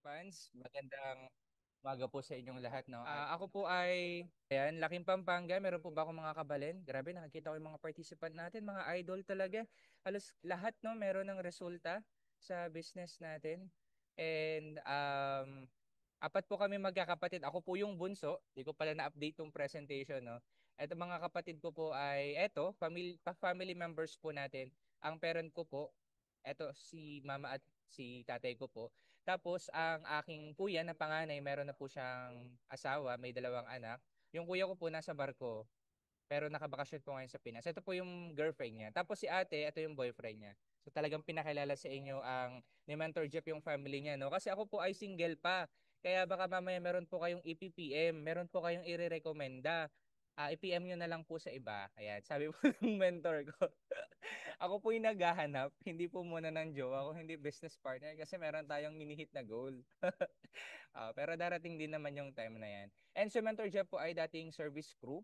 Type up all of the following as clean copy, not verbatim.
Fans, magandang umaga po sa inyong lahat, no? Ako po ay, ayan, Laking Pampanga. Meron po ba akong mga kabalin? Grabe, nakikita ko yung mga participant natin, mga idol talaga. Halos lahat, no, meron ng resulta sa business natin. And apat po kami magkakapatid. Ako po yung bunso. Di ko pala na-update yung presentation, no? Ito mga kapatid ko po ay, family members po natin. Ang parent ko po, eto si mama at si tatay ko po. Tapos ang aking kuya na panganay, meron na po siyang asawa, may dalawang anak. Yung kuya ko po nasa barko, pero nakabakasyon po ngayon sa Pinas. Ito po yung girlfriend niya. Tapos si ate, ito yung boyfriend niya. So talagang pinakilala sa inyo ang ni Mentor Jeff yung family niya, no? Kasi ako po ay single pa. Kaya baka mamaya meron po kayong i-PPM, meron po kayong i-rekomenda. I-PM nyo na lang po sa iba. Ayan, sabi po ng mentor ko. Ako po yung naghahanap, hindi po muna ng jowa, ako hindi business partner kasi meron tayong minihit na goal. Pero darating din naman yung time na yan. And si Mentor Jeff po ay dating service crew.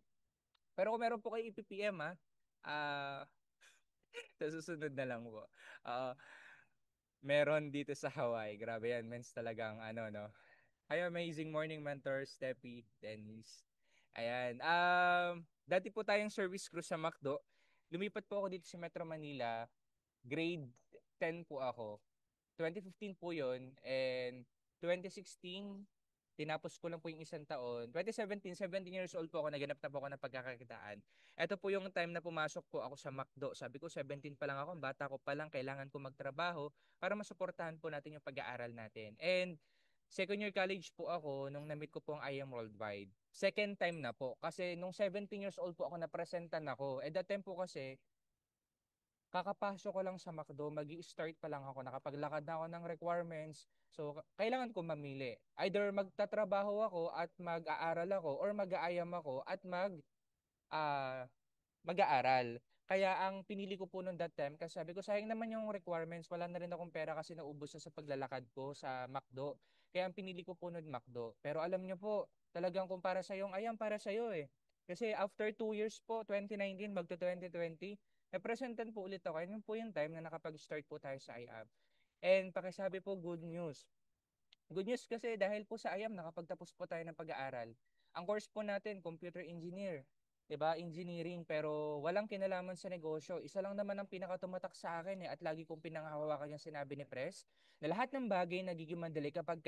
Pero kung meron po kayo i-PPM ah, sa susunod na lang po. Ah, meron dito sa Hawaii. Grabe yan, mens talagang ano, no. Hi, amazing morning mentor, Steppy, Dennis. Ayan. Dati po tayong service crew sa McDo. Lumipat po ako dito sa Metro Manila. Grade 10 po ako. 2015 po yun. And 2016, tinapos ko lang po yung isang taon. 2017, 17 years old po ako, naganap na po ako ng pagkakakitaan. Ito po yung time na pumasok po ako sa McDo. Sabi ko, 17 pa lang ako, bata ko pa lang, kailangan ko magtrabaho para masuportahan po natin yung pag-aaral natin. And second year college po ako nung na-meet ko po ang I Am Worldwide. Second time na po. Kasi nung 17 years old po ako, napresentan ako. At that time po kasi, kakapasok ko lang sa McDo, magi-start pa lang ako, nakapaglakad na ako ng requirements. So, kailangan ko mamili. Either magtatrabaho ako at mag-aaral ako or mag-aayam ako at ah, mag-aaral. Kaya ang pinili ko po noon that time, kasi sabi ko, sayang naman yung requirements, wala na rin akong pera kasi naubos na sa paglalakad ko sa McDo. Kaya ang pinili ko po noon McDo. Pero alam nyo po, talagang kung para sa yung ayam, para sa iyo eh. Kasi after 2 years po, 2019 magto 2020, representan po ulit ako. Yun po yung time na nakapag-start po tayo sa IAM. And pakisabi po, good news. Good news kasi dahil po sa IAM, nakapagtapos po tayo ng pag-aaral. Ang course po natin, computer engineer. 'Di ba? Engineering, pero walang kinalaman sa negosyo. Isa lang naman ang pinakatumatak sa akin at lagi kong pinanghahawakan yung sinabi ni Pres, na lahat ng bagay nagiging madali kapag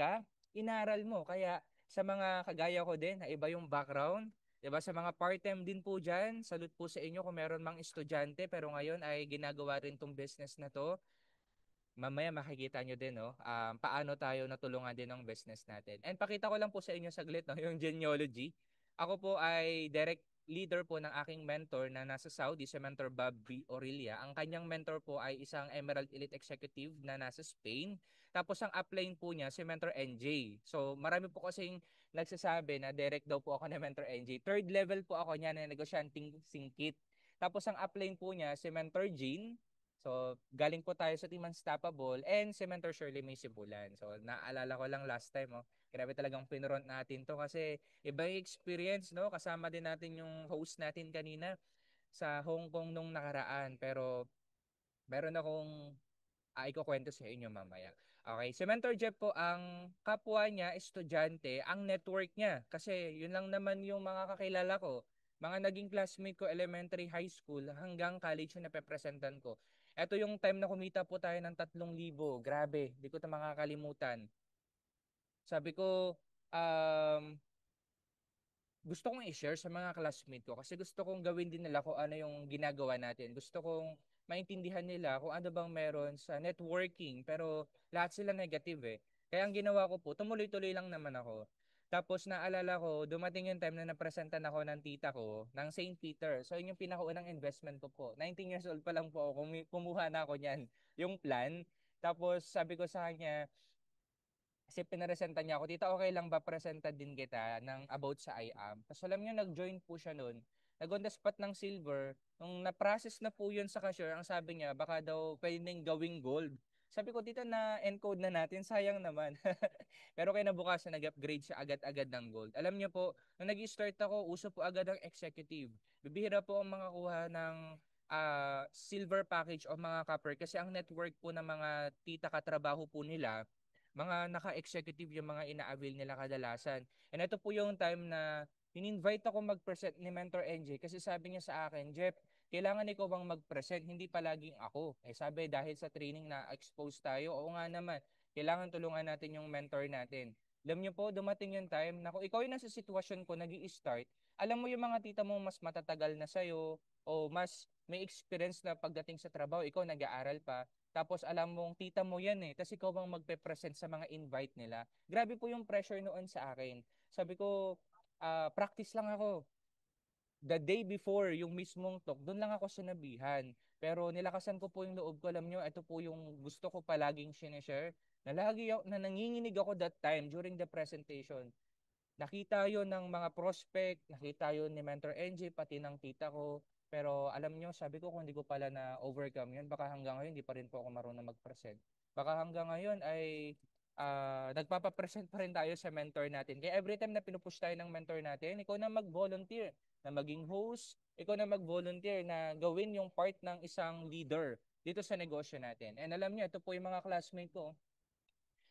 inaral mo. Kaya sa mga kagaya ko din, na iba yung background, 'di ba? Sa mga part-time din po diyan, salute po sa inyo kung meron mang estudyante pero ngayon ay ginagawa rin tong business na to. Mamaya makikita nyo din, no, paano tayo natulungan din ng business natin. And pakita ko lang po sa inyo saglit, no, yung genealogy. Ako po ay direct leader po ng aking mentor na nasa Saudi, si Mentor Bob B. Aurelia. Ang kanyang mentor po ay isang Emerald Elite Executive na nasa Spain. Tapos ang upline po niya, si Mentor NJ. So marami po kasing nagsasabi na direct daw po ako ni Mentor NJ. Third level po ako niya na negosyanteng singkit. Tapos ang upline po niya, si Mentor Jean. So, galing po tayo sa Team Unstoppable and si Mentor Shirley May Sibulan. So, naalala ko lang last time, oh. Grabe talagang pinront natin to kasi iba yung experience, no? Kasama din natin yung host natin kanina sa Hong Kong nung nakaraan. Pero, meron akong ikukwento sa inyo mamaya. Okay, si Mentor Jeff po, ang kapwa niya, estudyante, ang network niya. Kasi yun lang naman yung mga kakilala ko. Mga naging classmate ko, elementary, high school, hanggang college yung napepresentan ko. Ito yung time na kumita po tayo ng 3,000. Grabe, di ko ito makakalimutan. Sabi ko, gusto kong i-share sa mga classmate ko kasi gusto kong gawin din nila kung ano yung ginagawa natin. Gusto kong maintindihan nila kung ano bang meron sa networking pero lahat sila negative eh. Kaya ang ginawa ko po, tumuloy-tuloy lang naman ako. Tapos naalala ko, dumating yung time na napresentan ako ng tita ko ng St. Peter. So yun yung pinakaunang investment ko po. 19 years old pa lang po ako, kumuha na ako niyan, yung plan. Tapos sabi ko sa kanya, kasi pinaresenta niya ako, tita, okay lang ba presenta din kita ng about sa IAM? Tapos alam niyo, nag-join po siya noon. Nag-on the spot ng silver. Nung na-process na po yun sa cashier, ang sabi niya, baka daw pwedeng gawing gold. Sabi ko, tita, na-encode na natin, sayang naman. Pero kinabukasan, nag-upgrade siya agad-agad ng gold. Alam niyo po, nung nag-start ako, uso po agad ang executive. Bibihira po ang mga kuha ng silver package o mga copper kasi ang network po ng mga tita katrabaho po nila mga naka-executive yung mga ina-avail nila kadalasan. And ito po yung time na in-invite ako mag-present ni Mentor NJ kasi sabi niya sa akin, Jeff, kailangan ikaw bang mag-present, hindi palaging ako. Eh sabi, dahil sa training na expose tayo, oo nga naman, kailangan tulungan natin yung mentor natin. Alam niyo po, dumating yung time na kung ikaw yung nasa sitwasyon ko, nag start alam mo yung mga tita mo mas matatagal na sa'yo o mas may experience na pagdating sa trabaho, ikaw nag-aaral pa, tapos alam mong tita mo yan eh, tapos ikaw bang magpe-present sa mga invite nila. Grabe po yung pressure noon sa akin. Sabi ko, practice lang ako. The day before, yung mismong talk, doon lang ako sinabihan. Pero nilakasan ko po yung loob ko. Alam nyo, ito po yung gusto ko palaging sinishare. Na nanginginig ako that time during the presentation. Nakita yon ng mga prospect, nakita yon ni Mentor NJ, pati ng tita ko. Pero alam nyo, sabi ko kung hindi ko pala na overcome yun, baka hanggang ngayon hindi pa rin po ako marunong mag-present. Baka hanggang ngayon ay nagpapapresent pa rin tayo sa mentor natin. Kaya every time na pinupush tayo ng mentor natin, ikaw na mag-volunteer na maging host, ikaw na mag-volunteer na gawin yung part ng isang leader dito sa negosyo natin. And alam nyo, ito po yung mga classmate ko,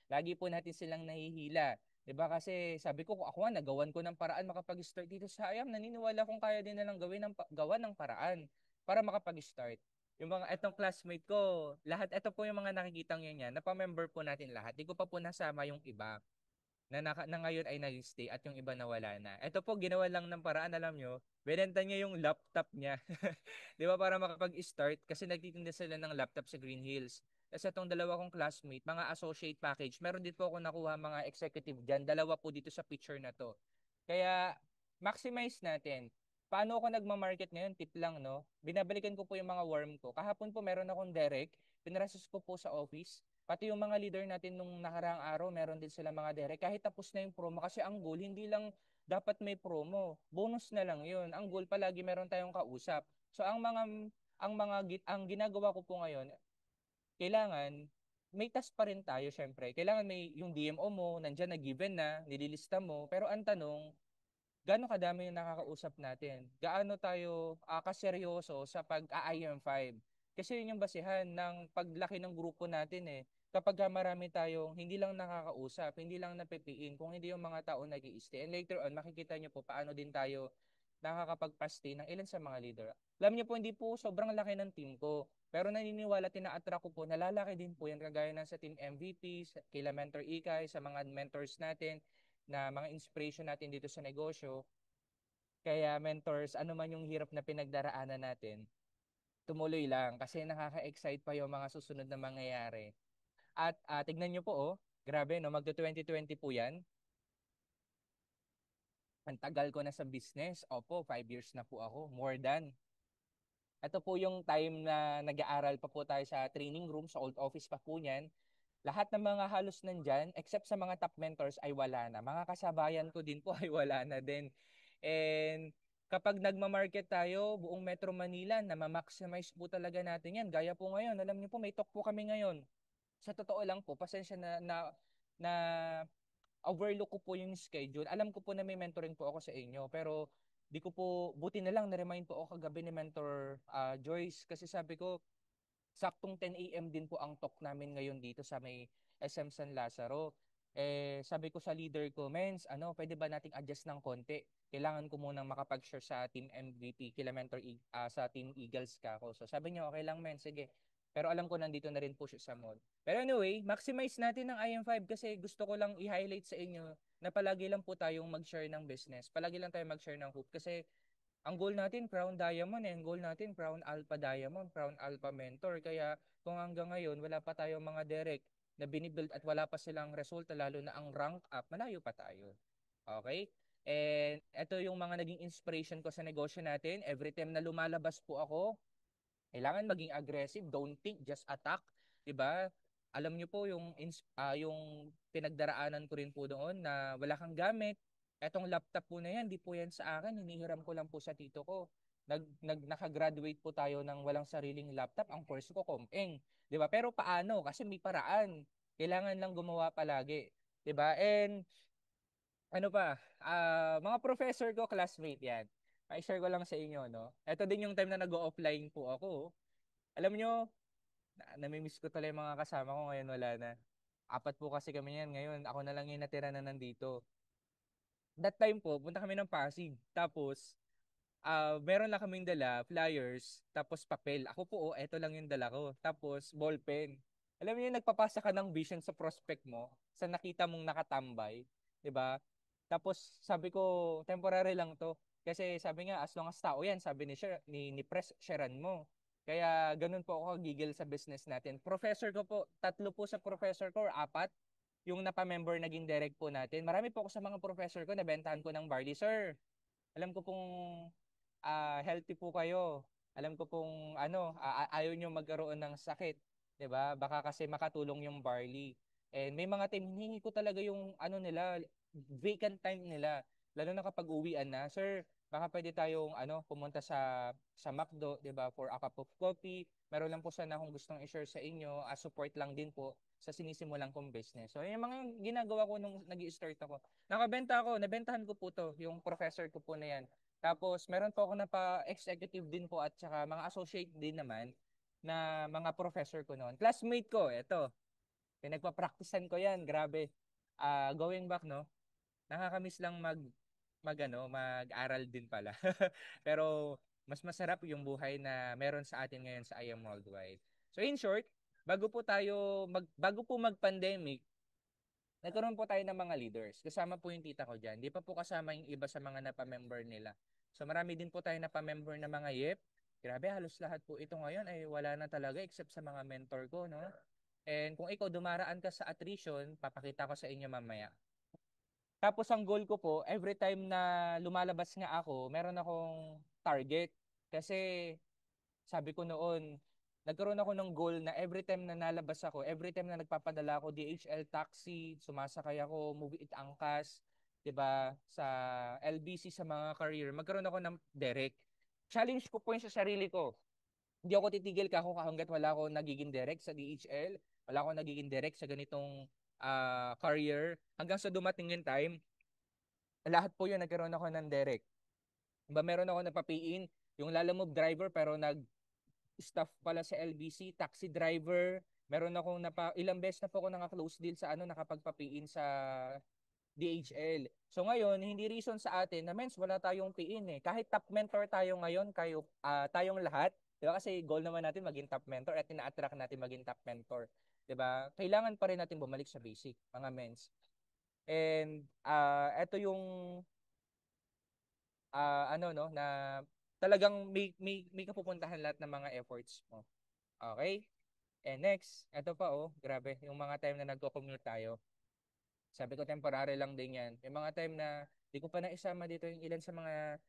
lagi po natin silang nahihila. 'Di ba? Kasi sabi ko, ako nga nagawan ko ng paraan makapag-start dito sa IAM. Naniniwala kong kaya din nilang gawan ng paraan para makapag-start. Yung mga etong classmate ko, lahat ito po yung mga nakikitang yun yan. Napamember po natin lahat. Di ko pa po nasama yung iba na ngayon ay nag-stay at yung iba nawala na. Ito po, ginawa lang ng paraan, alam nyo, binenta niya yung laptop niya. Di ba, para makapag-start, kasi nagtitinda sila ng laptop sa Green Hills. Kasi itong dalawa kong classmate, mga associate package, meron din po ako nakuha mga executive dyan. Dalawa po dito sa picture na to. Kaya, maximize natin. Paano ako nagma-market ngayon? Tip lang, no? Binabalikan ko po yung mga worm ko. Kahapon po meron akong direct. Pinrasos ko po sa office. Pati yung mga leader natin nung nakaraang araw, meron din sila mga direct. Kahit tapos na yung promo. Kasi ang goal, hindi lang dapat may promo. Bonus na lang yun. Ang goal palagi meron tayong kausap. So ang ginagawa ko po ngayon, kailangan may task pa rin tayo syempre. Kailangan may yung DMO mo, nandiyan na given na, nililista mo. Pero ang tanong, gaano kadami yung nakakausap natin? Gaano tayo kaseryoso sa pag-IM5? Kasi yun yung basihan ng paglaki ng grupo natin eh. Kapag marami tayong hindi lang nakakausap, hindi lang napipiin, kung hindi yung mga tao nag stay. And later on, makikita nyo po paano din tayo nakakapagpasti ng ilan sa mga leader. Alam niyo po, hindi po sobrang laki ng team ko. Pero naniniwala, tina-attract ko po, nalalaki din po yan, kagaya ng sa team MVP, kila Mentor Ikay, sa mga mentors natin, na mga inspiration natin dito sa negosyo. Kaya mentors, ano man yung hirap na pinagdaraanan natin, tumuloy lang kasi nakaka-excite pa yung mga susunod na mangyayari. At tignan nyo po, oh, grabe, no, magto-2020 po yan. Ang tagal ko na sa business. Opo, 5 years na po ako. More than. Ito po yung time na nag-aaral pa po tayo sa training room, sa old office pa po niyan. Lahat ng mga halos nandyan, except sa mga top mentors, ay wala na. Mga kasabayan ko din po ay wala na din. And kapag nagma-market tayo, buong Metro Manila, na ma-maximize po talaga natin yan. Gaya po ngayon, alam niyo po, may talk po kami ngayon. Sa totoo lang po, pasensya na overlook ko po yung schedule. Alam ko po na may mentoring po ako sa inyo, pero di ko po, buti na lang, na-remind po ako kagabi ni Mentor Joyce, kasi sabi ko, saktong 10 a.m. din po ang talk namin ngayon dito sa may SM San Lazaro. Eh, sabi ko sa leader ko, Mens, pwede ba nating adjust ng konti? Kailangan ko munang makapag-share sa Team MVP, kila Mentor sa Team Eagles ka ako. So sabi niya, okay lang, Mens, sige. Pero alam ko nandito na rin po siya sa mall. Pero anyway, maximize natin ng IM5 kasi gusto ko lang i-highlight sa inyo na palagi lang po tayong mag-share ng business. Palagi lang tayong mag-share ng hoop kasi ang goal natin, Crown Diamond, eh. Ang goal natin, Crown Alpha Diamond, Crown Alpha Mentor. Kaya kung hanggang ngayon, wala pa tayong mga direct na binibuild at wala pa silang resulta, lalo na ang rank up, malayo pa tayo. Okay? And ito yung mga naging inspiration ko sa negosyo natin. Every time na lumalabas po ako, kailangan maging aggressive, don't think, just attack, 'di ba? Alam niyo po yung pinagdaraanan ko rin po doon na wala kang gamit. Etong laptop po na yan, di po yan sa akin, hinihiram ko lang po sa tito ko. Naka-graduate po tayo ng walang sariling laptop. Ang course ko Compeng, 'di ba? Pero paano? Kasi may paraan. Kailangan lang gumawa palagi, 'di ba? And ano pa, mga professor ko, classmate yan. I-share ko lang sa inyo, no? Ito din yung time na nag-offline po ako. Alam nyo, namimiss ko talaga yung mga kasama ko ngayon, wala na. Apat po kasi kami yan ngayon. Ako na lang yung natira na nandito. That time po, punta kami ng Pasig. Tapos, meron lang kaming dala, flyers, tapos papel. Ako po, eto lang yung dala ko. Tapos, ballpen. Alam mo yung nagpapasa ka ng vision sa prospect mo, sa nakita mong nakatambay, 'di ba? Tapos, sabi ko, temporary lang to. Kasi sabi nga, as long as tao yan, sabi ni Pres, sharean mo. Kaya ganun po ako kagigil sa business natin. Professor ko po, tatlo po sa professor ko, or apat, yung napamember naging direct po natin. Marami po ako sa mga professor ko, nabentahan ko ng barley. Sir, alam ko pong healthy po kayo. Alam ko pong ayaw nyo magkaroon ng sakit, 'di ba? Baka kasi makatulong yung barley. And may mga time hinihingi ko talaga yung nila, vacant time nila. Lalo na kapag uwian na, sir, baka pwede tayong pumunta sa McDo, 'di ba, for a cup of coffee. Meron lang po sana akong gustong i-share sa inyo, support lang din po sa sinisimulan kong business. So, yung mga ginagawa ko nung nag-i-start ako. Nabentahan ko po to, yung professor ko po na yan. Tapos meron po ako na pa-executive din po at saka mga associate din naman na mga professor ko noon. Classmate ko, eto. Pinagpa-practicean ko 'yan, grabe. Going back no, nakakamiss lang mag-aral din pala. Pero mas masarap yung buhay na meron sa atin ngayon sa I Am Worldwide. So in short, bago po mag-pandemic, nagkaroon po tayo ng mga leaders. Kasama po yung tita ko dyan. Di pa po kasama yung iba sa mga napamember nila. So marami din po tayo napamember na mga YEP. Grabe, halos lahat po ito ngayon ay wala na talaga except sa mga mentor ko, no? And kung ikaw dumaraan ka sa attrition, papakita ko sa inyo mamaya. Tapos ang goal ko po, every time na lumalabas nga ako, meron akong target. Kasi sabi ko noon, nagkaroon ako ng goal na every time na nalabas ako, every time na nagpapadala ako DHL taxi, sumasakay ako, Move It Angkas, 'di ba, sa LBC sa mga career, magkaroon ako ng direct. Challenge ko po yun sa sarili ko. Hindi ako titigil kako hangga't wala ako nagiging direct sa DHL, wala ako nagiging direct sa ganitong career, hanggang sa dumating yung time, lahat po yun nagkaroon ako ng direct. Ba meron ako napapiin, yung Lalamove driver pero staff pala sa LBC, taxi driver. Meron akong ilang beses na po ako naka-close deal sa nakapagpa-PIN sa DHL. So ngayon, hindi reason sa atin na mens wala tayong PIN eh. Kahit top mentor tayo ngayon, tayong lahat, 'di ba? Kasi goal naman natin maging top mentor at ina-attract natin maging top mentor, 'di ba? Kailangan pa rin natin bumalik sa basic, mga mens. And ito yung no na talagang may kapupuntahan lahat ng mga efforts mo. Okay? And next, eto pa grabe, yung mga time na nagko-commute tayo. Sabi ko temporary lang din yan. Yung mga time na di ko pa naisama dito yung ilan sa mga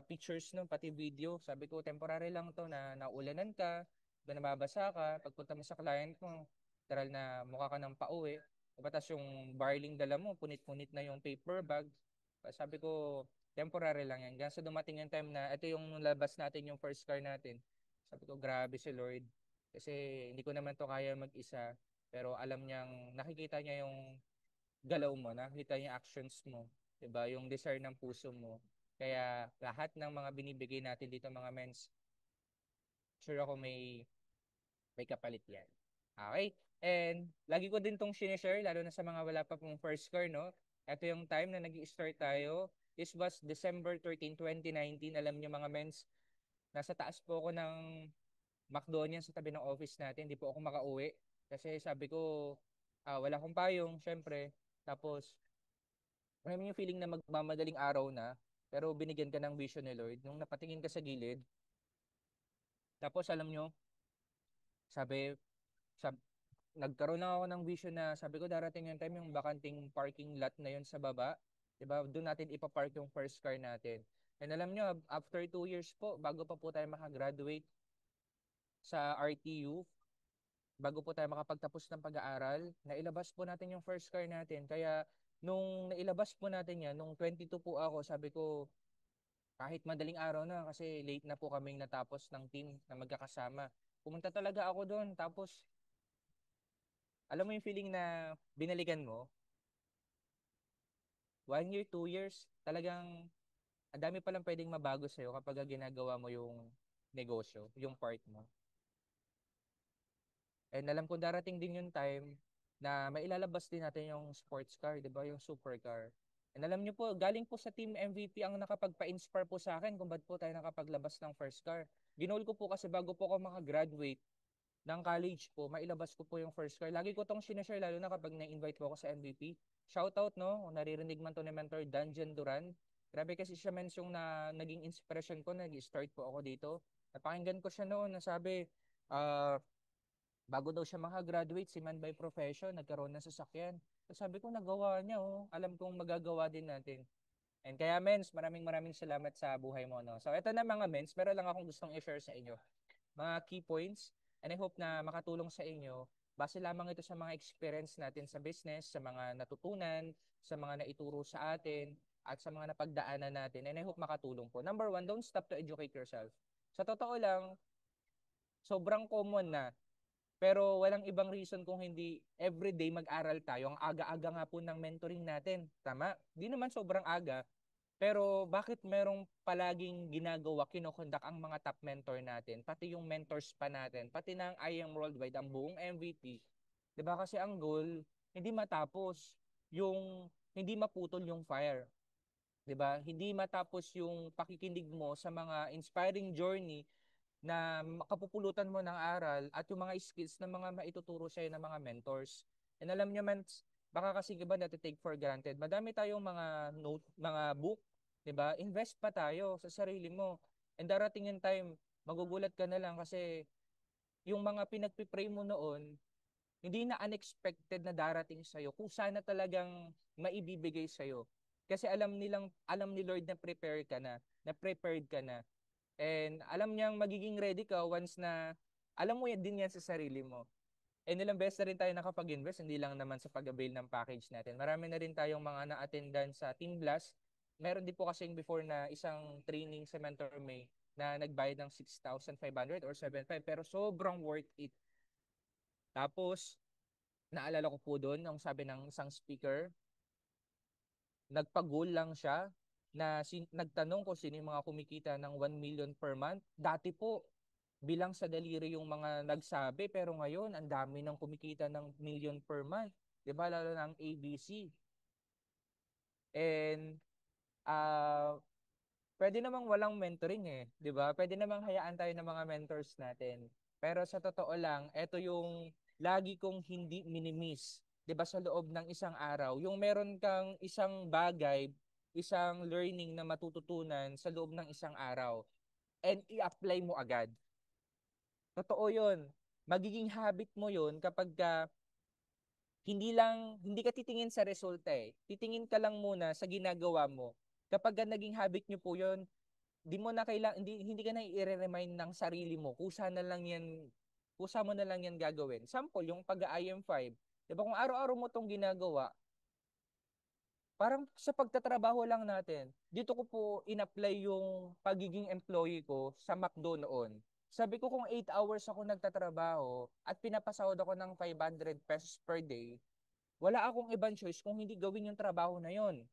pictures no, pati video. Sabi ko temporary lang to na naulanan ka, na nababasa ka, pagpunta mo sa client mo, literal na mukha ka ng pauwi. Tapos yung barling dala mo, punit-punit na yung paper bag. Sabi ko, temporary lang yan. Ganyan sa dumating yung time na ito yung labas natin yung first car natin. Sabi ko, grabe si Lord. Kasi hindi ko naman to kaya mag-isa. Pero alam niyang, nakikita niya yung galaw mo, nakikita niya yung actions mo. 'Di ba? Yung desire ng puso mo. Kaya lahat ng mga binibigay natin dito mga mens, sure ako may kapalit yan. Okay? And lagi ko din tong sinishare, lalo na sa mga wala pa pong first car, no? Ito yung time na nag-i-start tayo. This was December 13, 2019. Alam niyo mga mens, nasa taas po ako ng McDonald's sa tabi ng office natin. Hindi po ako makauwi. Kasi sabi ko, wala akong payong, syempre. Tapos, alam yung feeling na magmamadaling araw na, pero binigyan ka ng vision ni Lord. Nung napatingin ka sa gilid, tapos alam nyo, sabi, sab, nagkaroon lang ako ng vision na sabi ko darating yung time yung bakanting parking lot na yun sa baba. Diba? Doon natin ipapark yung first car natin. And alam nyo, after 2 years po, bago pa po tayo makagraduate sa RTU, bago po tayo makapagtapos ng pag-aaral, nailabas po natin yung first car natin. Kaya nung nailabas po natin yan, nung 22 po ako, sabi ko, kahit madaling araw na kasi late na po kaming natapos ng team na magkakasama. Pumunta talaga ako doon. Tapos, alam mo yung feeling na binalikan mo, 1 year, 2 years, talagang ang dami palang pwedeng mabago sa'yo kapag ginagawa mo yung negosyo, yung part mo. And alam ko darating din yung time na mailalabas din natin yung sports car, di ba? Yung supercar. And alam niyo po, galing po sa Team MVP ang nakapagpa-inspire po sa akin kung ba't po tayo nakapaglabas ng first car. Ginol ko po kasi bago po ako makagraduate ng college po, mailabas ko po yung first car. Lagi ko tong sinashare lalo na kapag na-invite po ako sa MVP. Shoutout no, kung naririnig man to ni Mentor Danjan Duran. Grabe kasi siya yung naging inspiration ko, nag-start po ako dito. Napakinggan ko siya noon, nasabi, bago daw siya makagraduate, si man by profession, nagkaroon ng sasakyan. So sabi ko, nagawa niya, oh. Alam kong magagawa din natin. And kaya, Mens, maraming salamat sa buhay mo, no? So, ito na mga Mens, meron lang akong gustong i-share sa inyo. Mga key points, and I hope na makatulong sa inyo. Base lamang ito sa mga experience natin sa business, sa mga natutunan, sa mga naituro sa atin, at sa mga napagdaanan natin. And I hope makatulong po. Number one, don't stop to educate yourself. Sa totoo lang, sobrang common na pero walang ibang reason kung hindi everyday mag-aral tayo. Ang aga-aga nga po ng mentoring natin. Tama? Di naman sobrang aga. Pero bakit merong palaging ginagawa, kinokondak ang mga top mentor natin, pati yung mentors pa natin, pati ng I Am Worldwide, ang buong MVP. Diba kasi ang goal, hindi matapos yung, hindi maputol yung fire. 'Di ba? Hindi matapos yung pakikinig mo sa mga inspiring journey na makapupulutan mo ng aral at yung mga skills ng mga maituturo sa ng mga mentors. And alam niyo man, baka kasi iba take for granted. Madami tayong mga note, mga book, 'di ba? Invest pa tayo sa sarili mo. And darating yung time, magugulat ka na lang kasi yung mga pinagpipray mo noon, hindi na unexpected na darating sa iyo kung sana talagang maibibigay sa iyo. Kasi alam ni Lord na prepare ka na prepared ka na. And alam niyang magiging ready ka once na alam mo yan din yan sa sarili mo. And ilang beses na rin tayo nakapag-invest, hindi lang naman sa pag-avail ng package natin. Marami na rin tayong mga na-attendan sa Team Blast. Meron din po kasing before na isang training sa Mentor May na nagbayad ng 6,500 or 7,500 pero sobrang worth it. Tapos, naalala ko po doon, ang sabi ng isang speaker, nagpag-goal lang siya na nagtanong kung sino yung mga kumikita ng 1 million per month. Dati po, bilang sa daliri yung mga nagsabi, pero ngayon, ang dami ng kumikita ng million per month. Diba? Lalo ng ABC. And, uh, pwede namang walang mentoring eh. Diba? Pwede namang hayaan tayo ng mga mentors natin. Pero sa totoo lang, ito yung lagi kong hindi minimiss. 'Di ba sa loob ng isang araw, yung meron kang isang bagay, isang learning na matututunan sa loob ng isang araw and i-apply mo agad. Totoo 'yun. Magiging habit mo 'yun kapag hindi ka titingin sa resulta eh. Titingin ka lang muna sa ginagawa mo. Kapag naging habit nyo po 'yun, hindi ka na i-remind ng sarili mo kusa mo na lang yan gagawin. Sample, yung pag-IM5. 'Di ba kung araw-araw mo tong ginagawa, parang sa pagtatrabaho lang natin, dito ko po in-apply yung pagiging employee ko sa McDo noon. Sabi ko kung 8 hours ako nagtatrabaho at pinapasahod ako ng 500 pesos per day, wala akong ibang choice kung hindi gawin yung trabaho na yon.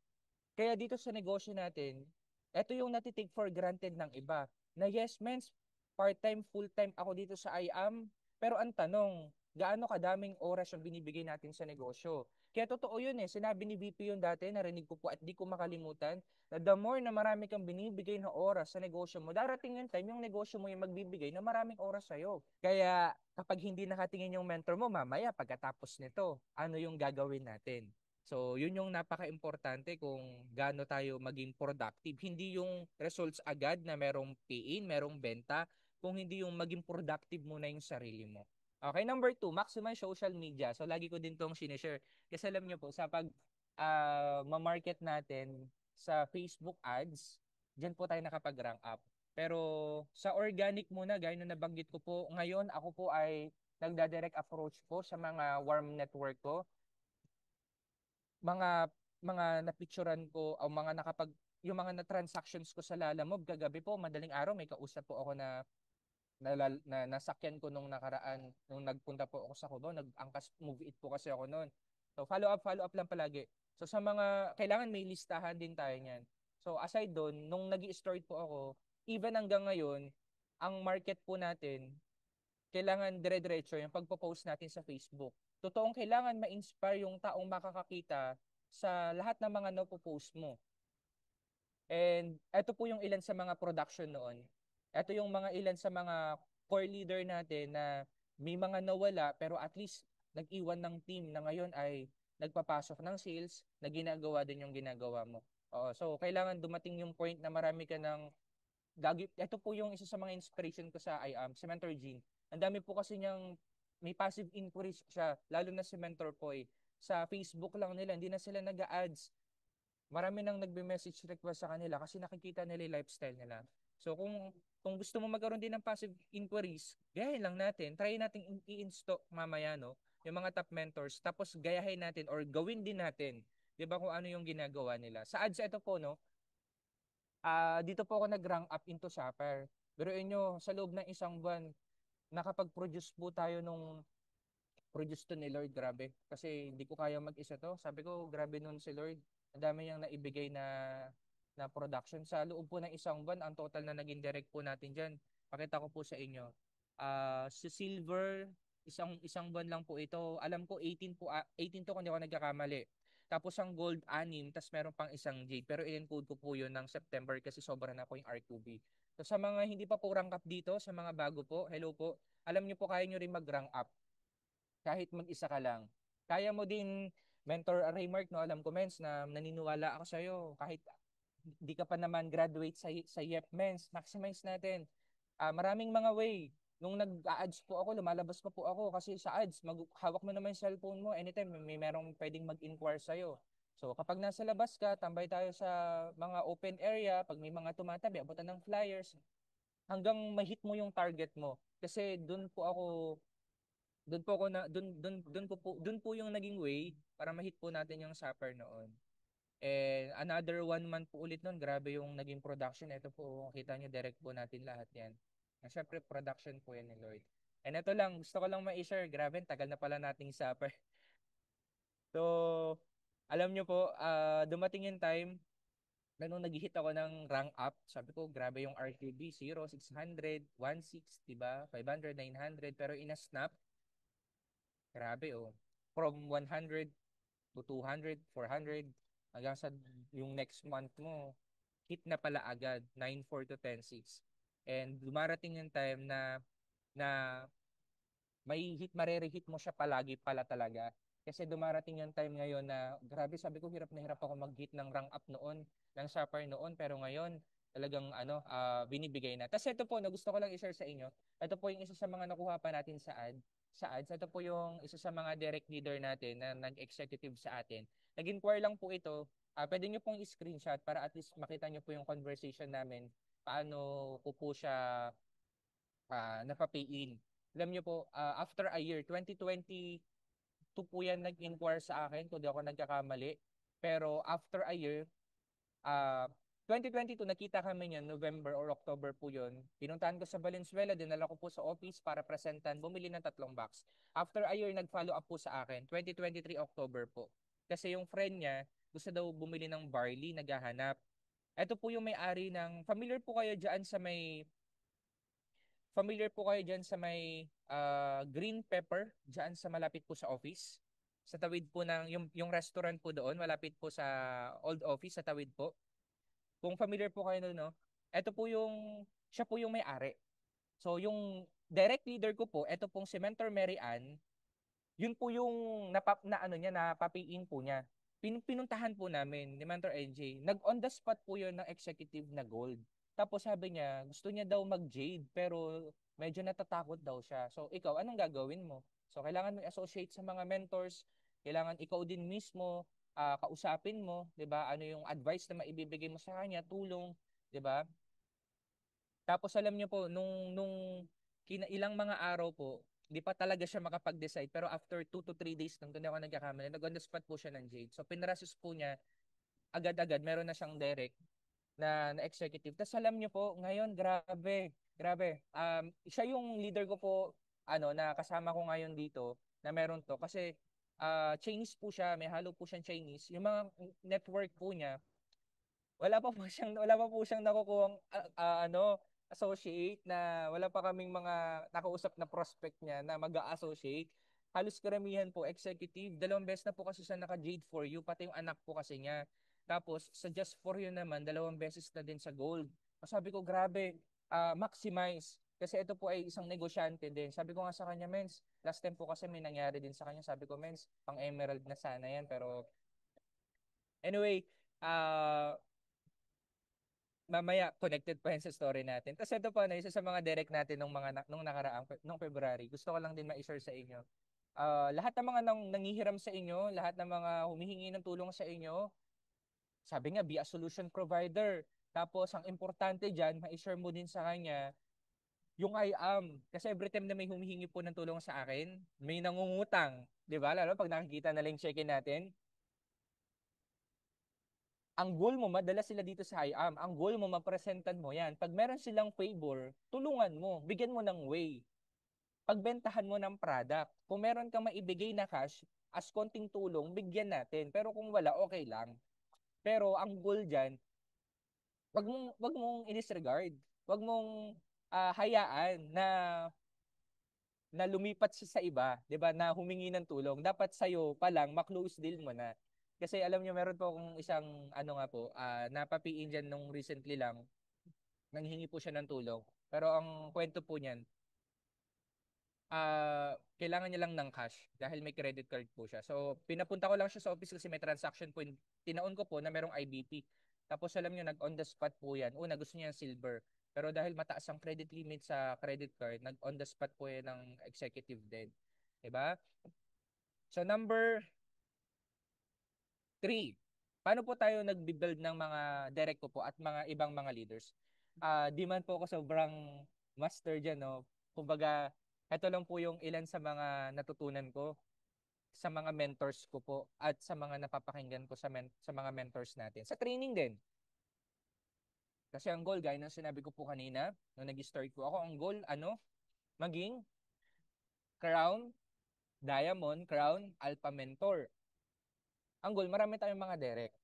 Kaya dito sa negosyo natin, ito yung natitake for granted ng iba. Na yes, mens, part-time, full-time ako dito sa IAM. Pero ang tanong, gaano kadaming oras yung binibigay natin sa negosyo? Kaya totoo yun eh. Sinabi ni VP yun dati, narinig ko po at di ko makalimutan, na the more na marami kang binibigay na oras sa negosyo mo, darating yung time yung negosyo mo yung magbibigay na maraming oras sa'yo. Kaya kapag hindi nakatingin yung mentor mo, mamaya pagkatapos nito, ano yung gagawin natin? So, yun yung napaka-importante kung gaano tayo maging productive. Hindi yung results agad na merong pay-in, merong benta, kung hindi yung maging productive muna yung sarili mo. Okay, number 2, maximize social media. So, lagi ko din tong sinishare. Kasi alam nyo po, sa pag ma-market natin sa Facebook ads, dyan po tayo nakapag-rank up. Pero sa organic muna, gaya na nabanggit ko po, ngayon ako po ay nagda-direct approach po sa mga warm network ko, mga napicturan ko o mga yung mga na transactions ko sa Lalamove kagabi po, madaling araw may kausap po ako na nasakyan ko nung nakaraan nung nagpunta po ako sa Cubao, nag-angkas move it po kasi ako noon. So follow up lang palagi. So sa mga kailangan may listahan din tayo niyan. So aside doon, nung nag-i-start po ako, even hanggang ngayon, ang market po natin kailangan dire-diretso yung pagpo-post natin sa Facebook. totoong kailangan ma-inspire yung taong makakakita sa lahat ng mga napopost mo. And ito po yung ilan sa mga production noon. Ito yung mga ilan sa mga core leader natin na may mga nawala pero at least nag-iwan ng team na ngayon ay nagpapasok ng sales na ginagawa din yung ginagawa mo. Oo, so kailangan dumating yung point na marami ka ng ito po yung isa sa mga inspiration ko sa I Am, si Mentor Gene. Ang dami po kasi niyang may passive inquiries siya, lalo na si Mentor po eh. Sa Facebook lang nila, hindi na sila nag-ads. Marami nang nagbe-message request sa kanila kasi nakikita nila yung lifestyle nila. So kung gusto mo magkaroon din ng passive inquiries, gayahin lang natin. Try natin i-install mamaya no, yung mga top mentors tapos gayahin natin or gawin din natin. 'Di ba kung ano yung ginagawa nila. Sa ads ito po no, dito po ako nag-rank up into Shopper. Pero inyo sa loob ng isang buwan nakapag-produce po tayo nung produce to ni Lord, grabe. Kasi hindi ko kaya mag-isa to. Sabi ko, grabe nun si Lord. Ang dami niyang naibigay na production. Sa loob po ng isang buwan, ang total na naging direct po natin dyan. Pakita ko po sa inyo. Si Silver, isang buwan lang po ito. Alam ko 18 po, 18 to kung hindi ako nagkakamali. Tapos ang gold 6, tapos meron pang isang jade. Pero i-encode ko po yun ng September kasi sobra na po yung R2B. So sa mga hindi pa po rank up dito, sa mga bago po, hello po. Alam niyo po, kaya niyo rin mag-rank up kahit mag-isa ka lang. Kaya mo din, Mentor Raymark, no? Alam ko, Mens, na naniniwala ako sa'yo. Kahit di ka pa naman graduate sa YEP, Mens, maximize natin. Maraming mga way. Nung nag-ads po ako, lumalabas pa po ako kasi sa ads, hawak mo naman yung cellphone mo. Anytime, may merong pwedeng mag-inquire sa'yo. So, kapag nasa labas ka, tambay tayo sa mga open area. Pag may mga tumatabi, abutan ng flyers. Hanggang ma-hit mo yung target mo. Kasi doon po yung naging way para ma-hit po natin yung Sapper noon. And another 1 month po ulit noon, grabe yung naging production. Ito po, kita nyo, direct po natin lahat yan. Siyempre, production po yan ni Lloyd. And ito lang, gusto ko lang ma-share, grabe, tagal na pala nating Sapper. So, alam nyo po, dumating yung time na nung nag-hit ako ng rank up, sabi ko, grabe yung RTB, 0, 600, 1.6, diba? 500, 900, pero in a snap, grabe oh. From 100 to 200, 400, hanggang sa yung next month mo, hit na pala agad, 9.4 to 10.6. And dumarating yung time na may marere-hit mo siya palagi pala talaga. Kasi dumarating yung time ngayon na grabe, sabi ko hirap na hirap ako mag-hit ng rank up noon, ng Sapphire noon, pero ngayon talagang binibigay na. Tapos ito po, na gusto ko lang i-share sa inyo. Ito po yung isa sa mga nakuha pa natin sa ads. Ito po yung isa sa mga direct leader natin na nag-executive sa atin. Nag-inquire lang po ito. Pwede nyo pong i-screenshot para at least makita nyo po yung conversation namin. Paano ko po siya napapay in. Alam niyo po, after a year, 2022 po yan nag-inquire sa akin kung di ako nagkakamali. Pero after a year, uh, 2022, nakita kami niyan, November or October po yun. Pinuntahan ko sa Valenzuela, dinala ko po sa office para presentan, bumili ng 3 box. After a year, nag-follow up po sa akin, 2023 October po. Kasi yung friend niya, gusto daw bumili ng barley, naghahanap. Ito po yung may-ari ng, familiar po kayo dyan sa may green pepper, dyan sa malapit po sa office. Sa tawid po ng, yung restaurant po doon, malapit po sa old office, sa tawid po. Kung familiar po kayo doon, no? Ito po siya po yung may-ari. So yung direct leader ko po, ito pong si Mentor Mary Ann, yun po yung napapiin po niya. Pinuntahan po namin ni Mentor NJ. Nag-on the spot po yun ng executive na gold. Tapos sabi niya, gusto niya daw mag-jade pero medyo natatakot daw siya. So ikaw, anong gagawin mo? So kailangan mo associate sa mga mentors, kailangan ikaw din mismo kausapin mo, 'di ba? Ano yung advice na maibibigay mo sa kanya, tulong, 'di ba? Tapos alam niyo po, nung ilang mga araw po, hindi pa talaga siya makapag-decide. Pero after 2 to 3 days, nung doon ako nagkakamali, nag-on the spot po siya ng Jade. So pinrasus po niya, agad-agad, meron na siyang direct na executive. Tapos alam niyo po, ngayon, grabe, grabe. Siya yung leader ko po, na kasama ko ngayon dito, na meron to. Kasi Chinese po siya, may halo po siyang Chinese. Yung mga network po niya, wala pa po siyang nakukuhang associate, na wala pa kaming mga nakausap na prospect niya na mag-associate. halos karamihan po executive. 2 beses na po kasi siya naka-Jade for You, pati yung anak po kasi niya. Tapos sa Just for You naman, 2 beses na din sa Gold. Sabi ko, grabe, maximize. Kasi ito po ay isang negosyante din. Sabi ko nga sa kanya, Mens, last time po kasi may nangyari din sa kanya. Sabi ko, Mens, pang Emerald na sana yan. Pero anyway, mamaya connected pa yan sa story natin. Tapos ito pa na isa sa mga direct natin nung nakaraang nung February. Gusto ko lang din ma-share sa inyo. Lahat ng mga nangihiram sa inyo, lahat ng mga humihingi ng tulong sa inyo, sabi nga be a solution provider. Tapos ang importante diyan, ma-share mo din sa kanya yung I am. Kasi every time na may humihingi po ng tulong sa akin, may nangungutang, 'di ba? Lalo pag nakikita na lang check-in natin, ang goal mo, madala sila dito sa IAM. Ang goal mo, mapresentan mo yan. Pag meron silang favor, tulungan mo. Bigyan mo ng way. Pagbentahan mo ng product. Kung meron kang maibigay na cash, as konting tulong, bigyan natin. Pero kung wala, okay lang. Pero ang goal dyan, wag mong i-disregard. Wag mong hayaan na lumipat siya sa iba, 'di ba? Na humingi ng tulong. Dapat sa iyo pa lang ma-close deal mo na. Kasi alam niyo meron po akong isang ano nga po, napapiin diyan nung recently lang, nanghingi po siya ng tulong. Pero ang kwento po niyan, kailangan niya lang ng cash dahil may credit card po siya. So, pinapunta ko lang siya sa office kasi may transaction po. Tinaon ko po na merong IBP. Tapos alam niyo, nag-on the spot po yan. Una, gusto niya silver. Pero dahil mataas ang credit limit sa credit card, nag-on the spot po yan ng executive din. Diba? So, number 3, paano po tayo nag-build ng mga direct ko po at mga ibang mga leaders? Di man po ako sobrang master dyan, no? Kumbaga, ito lang po yung ilan sa mga natutunan ko sa mga mentors ko po at sa mga napapakinggan ko sa mga mentors natin. Sa training din. Kasi ang goal, gaya ng sinabi ko po kanina, nung nag-start ko ako, ang goal, maging crown, diamond, crown, alpha mentor. Ang goal, marami tayong mga direct.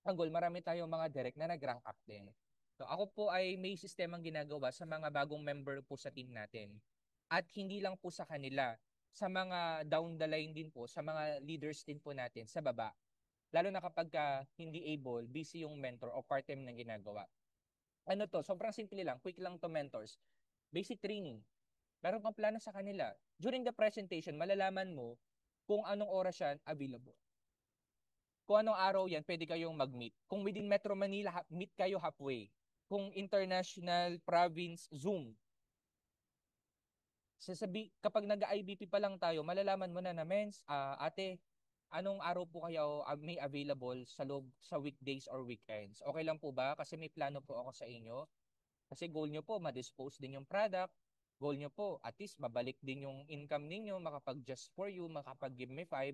Ang goal, marami tayong mga direct na nag-rank up din. So ako po ay may sistemang ginagawa sa mga bagong member po sa team natin. At hindi lang po sa kanila, sa mga down the line din po, sa mga leaders din po natin sa baba. Lalo na kapag hindi able, busy yung mentor o part-time na ginagawa. Ano to, sobrang simple lang, quick lang to mentors. Basic training. Meron kang plano sa kanila. During the presentation, malalaman mo kung anong oras yan available. Kung anong araw yan, pwede kayong mag-meet. Kung within Metro Manila, meet kayo halfway. Kung international, province, Zoom. Kapag nag-IBP pa lang tayo, malalaman mo na mens, ate, anong araw po kayo may available sa weekdays or weekends? Okay lang po ba? Kasi may plano po ako sa inyo. Kasi goal nyo po, ma-dispose din yung product. Goal nyo po, at least mabalik din yung income ninyo, makapag just for you, makapag give me 5.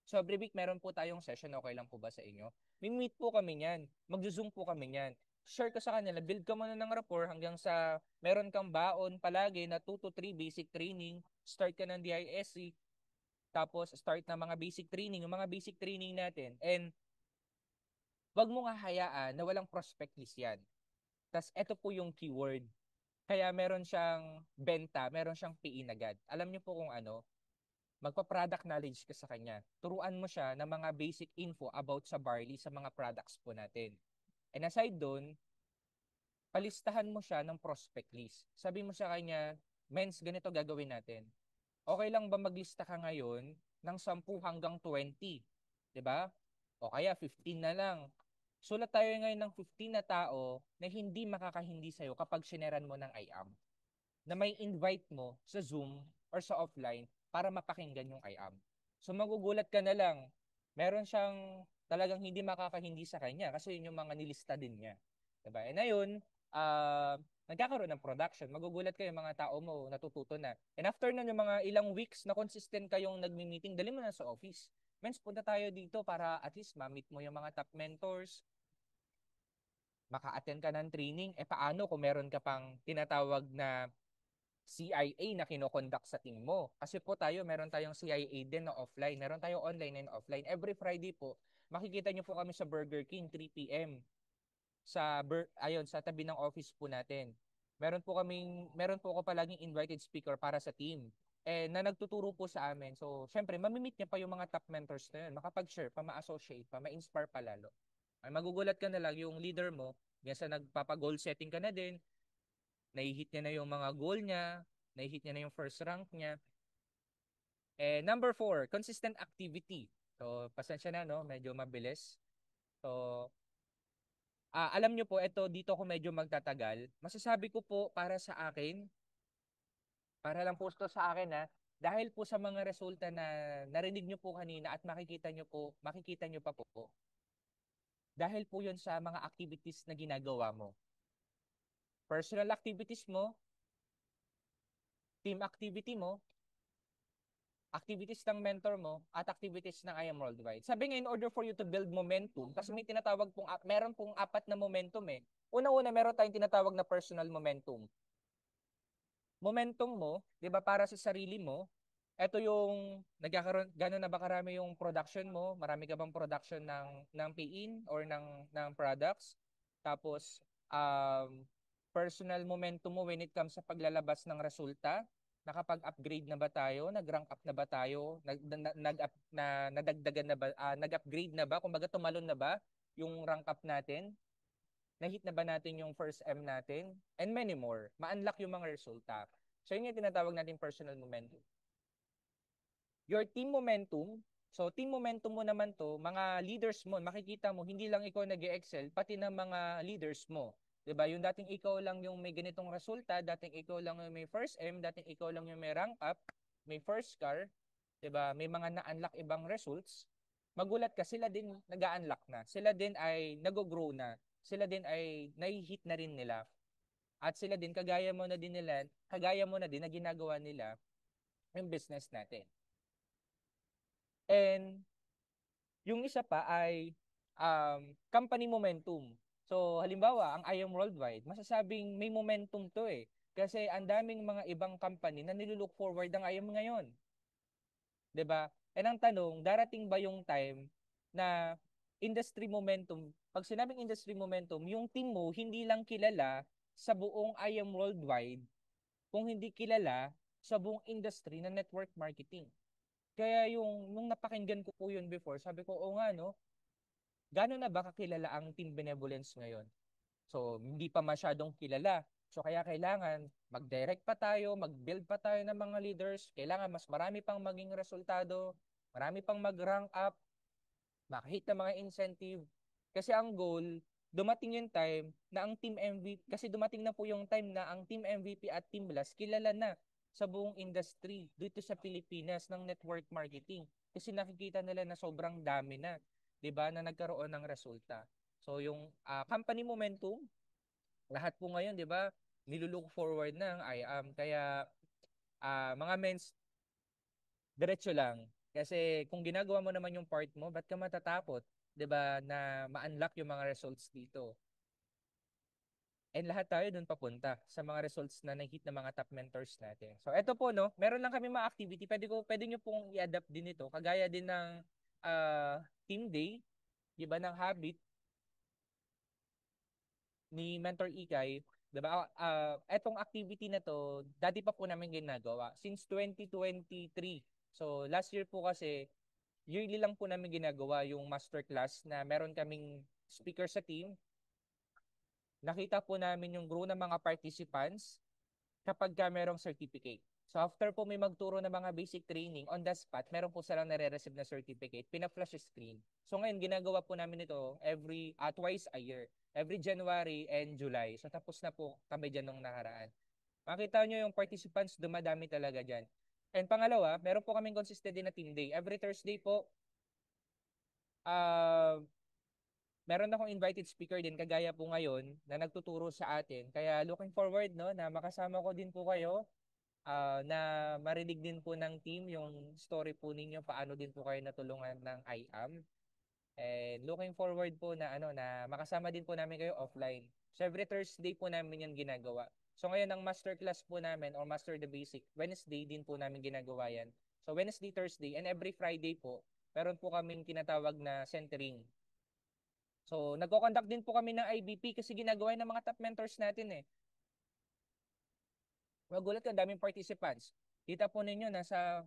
So every week meron po tayong session, okay lang po ba sa inyo? May meet po kami niyan. Magzo-zoom po kami niyan. Share ko sa kanila, build ka muna ng rapport hanggang sa meron kang baon palagi na 2 to 3 basic training. Start ka ng DISC, tapos start na mga basic training, yung mga basic training natin. And wag mo nga hayaan na walang prospect list yan. Tapos ito po yung keyword. Kaya meron siyang benta, meron siyang PE agad. Alam niyo po kung ano, magpa-product knowledge ka sa kanya. Turuan mo siya ng mga basic info about sa barley sa mga products po natin. And aside doon, palistahan mo siya ng prospect list. Sabi mo sa kanya, Mens, ganito gagawin natin. Okay lang ba maglista ka ngayon ng 10 hanggang 20? 'Di ba? O kaya 15 na lang. Sulat tayo ngayon ng 15 na tao na hindi makakahindi sa'yo kapag sineran mo ng IAM. Na may invite mo sa Zoom or sa offline para mapakinggan yung IAM. So magugulat ka na lang, meron siyang talagang hindi makakahindi sa kanya kasi yun yung mga nilista din niya. Diba? And ayun, uh, nagkakaroon ng production. Magugulat kayo mga tao mo, natututo na. And after nun, yung mga ilang weeks na consistent kayong nagmi-meeting, dali mo na sa office. Mens, punta tayo dito para at least ma-meet mo yung mga top mentors, maka-attend ka ng training. Paano kung meron ka pang tinatawag na CIA na kinokonduct sa team mo? Kasi po tayo, meron tayong CIA din na offline. Meron tayong online and offline. Every Friday po, makikita nyo po kami sa Burger King, 3 p.m. Sa tabi ng office po natin. Meron po ako palaging invited speaker para sa team. na nagtuturo po sa amin. So, syempre, mamimit niya pa yung mga top mentors na yun. Makapag-share pa, ma-associate pa, ma-inspire pa lalo. Ay, magugulat ka na lang yung leader mo, yan sa nagpapa-goal setting ka na din, nai-hit niya na yung mga goal niya, nai-hit niya na yung first rank niya. Number 4, consistent activity. So, pasensya na, no? Medyo mabilis. So, alam nyo po, ito, dito ako medyo magtatagal. Masasabi ko po para sa akin, para lang po ito sa akin dahil po sa mga resulta na narinig nyo po kanina at makikita nyo pa po, dahil po yun sa mga activities na ginagawa mo. Personal activities mo, team activity mo, activities ng mentor mo, at activities ng I Am Worldwide. Sabi nga, in order for you to build momentum, kasi may tinatawag pong, meron pong 4 na momentum eh. Una-una, meron tayong tinatawag na personal momentum. Momentum mo, 'di ba, para sa sarili mo, ito yung nagkakaroon gano'n na ba karami yung production mo? Marami ka bang production ng PIN or ng products? Tapos personal momentum mo when it comes sa paglalabas ng resulta, nakapag-upgrade na ba tayo? Nag-rank up na ba tayo? Nadagdagan na ba, nag-upgrade na ba? Kumbaga tumalon na ba yung rank up natin? Na-hit na ba natin yung first M natin? And many more. Ma-unlock yung mga resulta. So yun yung tinatawag natin personal momentum. Your team momentum, so team momentum mo naman to, mga leaders mo, makikita mo, hindi lang ikaw nag-excel, pati na mga leaders mo. 'Di ba? Yung dating ikaw lang yung may ganitong resulta, dating ikaw lang yung may first M, dating ikaw lang yung may rank up, may first car, 'di ba? May mga na-unlock ibang results. Magulat ka, sila din nag-unlock na. Sila din ay nag-grow na. Sila din ay nai-hit na rin nila. At sila din kagaya mo na din na ginagawa nila yung business natin. And yung isa pa ay company momentum. So halimbawa, ang I Am Worldwide, masasabing may momentum to eh. Kasi ang daming mga ibang company na nilulook forward ang I Am ngayon. 'Di ba? And ang tanong, darating ba yung time na industry momentum, pag sinabing industry momentum, yung team mo hindi lang kilala sa buong I Am Worldwide, kung hindi kilala sa buong industry na network marketing. Kaya nung napakinggan ko po yun before, sabi ko, oo nga no, gano'n na ba kakilala ang Team Benevolence ngayon? So, hindi pa masyadong kilala. So, kaya kailangan mag-direct pa tayo, mag-build pa tayo ng mga leaders. Kailangan mas marami pang maging resultado, marami pang mag-rank up, makahit ng mga incentive. Kasi ang goal, dumating yung time na ang Team MVP, kasi dumating na po yung time na ang Team MVP at Team Blast kilala na sa buong industry dito sa Pilipinas ng network marketing. Kasi nakikita nila na sobrang dami na, 'di ba, na nagkaroon ng resulta. So yung company momentum, lahat po ngayon, 'di ba, nilulook forward na ang IAM. Kaya mga mens, diretso lang. Kasi kung ginagawa mo naman yung part mo, ba't ka matatakot, 'di ba, na ma-unlock yung mga results dito? And lahat tayo doon papunta sa mga results na na-hit ng mga top mentors natin. So eto po no, meron lang kami mga activity. Pwede niyo pong i-adapt din ito. Kagaya din ng team day, 'di ba, ng habit ni Mentor Ikay, 'di ba? Etong activity na to, dati pa po namin ginagawa since 2023. So last year po kasi yearly lang po namin ginagawa yung masterclass na meron kaming speaker sa team. Nakita po namin yung grow ng mga participants kapag ka merong certificate. So after po may magturo ng mga basic training, on the spot, meron po silang nare-receive na certificate, pina-flash screen. So ngayon, ginagawa po namin ito twice a year. Every January and July. So tapos na po kami dyan nung nakaraan. Makita nyo yung participants, dumadami talaga dyan. And pangalawa, meron po kaming consistent din na team day. Every Thursday po, uh, meron akong invited speaker din kagaya po ngayon na nagtuturo sa atin. Kaya looking forward no na makasama ko din po kayo, na marinig din po ng team yung story po ninyo, paano din po kayo natulungan ng IAM. And looking forward po na na makasama din po namin kayo offline. So every Thursday po namin yan ginagawa. So ngayon ang masterclass po namin or Master the Basic, Wednesday din po namin ginagawa yan. So Wednesday, Thursday, and every Friday po, meron po kaming tinatawag na centering. So nagko-conduct din po kami ng IBP kasi ginagawa ng mga top mentors natin eh. Magulat ka, daming participants. Kita po ninyo, nasa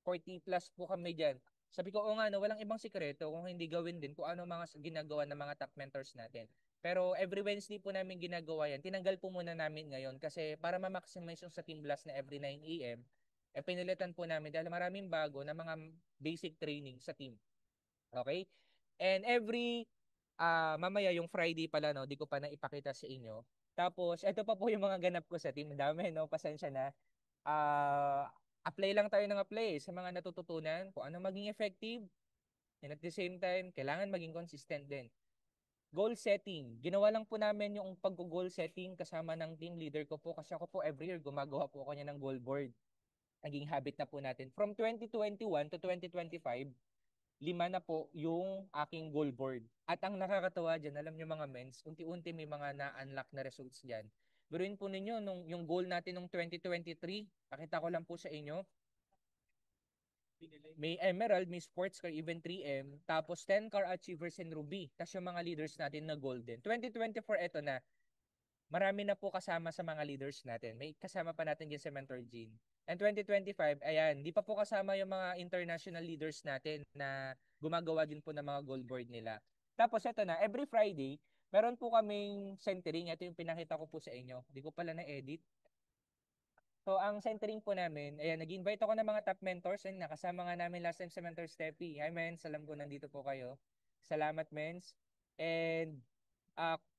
40 plus po kami dyan. Sabi ko, o nga, no, walang ibang sikreto kung hindi gawin din kung ano mga ginagawa ng mga top mentors natin. Pero every Wednesday po namin ginagawa yan. Tinanggal po muna namin ngayon kasi para ma-maximize yung sa Team Blast na every 9 a.m., pinilitan po namin dahil maraming bago na mga basic training sa team. Okay? And mamaya yung Friday pala, no, di ko pa na ipakita sa inyo. Tapos, ito pa po yung mga ganap ko sa team. Dami, no? Pasensya na. Ah, apply lang tayo ng apply sa mga natututunan kung ano maging effective. And at the same time, kailangan maging consistent din. Goal setting. Ginawa lang po namin yung pag-goal setting kasama ng team leader ko po kasi ako po every year gumagawa po ako niya ng goal board. Naging habit na po natin. From 2021 to 2025, 5 na po yung aking goal board. At ang nakakatawa dyan, alam nyo mga mens, unti-unti may mga na-unlock na results dyan. Biruin po ninyo, yung goal natin nung 2023, pakita ko lang po sa inyo, may Emerald, may Sports Car, even 3M, tapos 10 Car Achievers and Ruby. Tapos yung mga leaders natin na Golden. 2024, eto na. Marami na po kasama sa mga leaders natin. May kasama pa natin dyan si Mentor Gene. And 2025, ayan, di pa po kasama yung mga international leaders natin na gumagawa din po ng mga goal board nila. Tapos ito na, every Friday, meron po kaming centering. Ito yung pinakita ko po sa inyo. Di ko pala na-edit. So, ang centering po namin, ayan, nag-invite ako ng mga top mentors and nakasama nga namin last time sa Mentor Steffi. Hi, Mens. Alam ko nandito po kayo. Salamat, Mens. And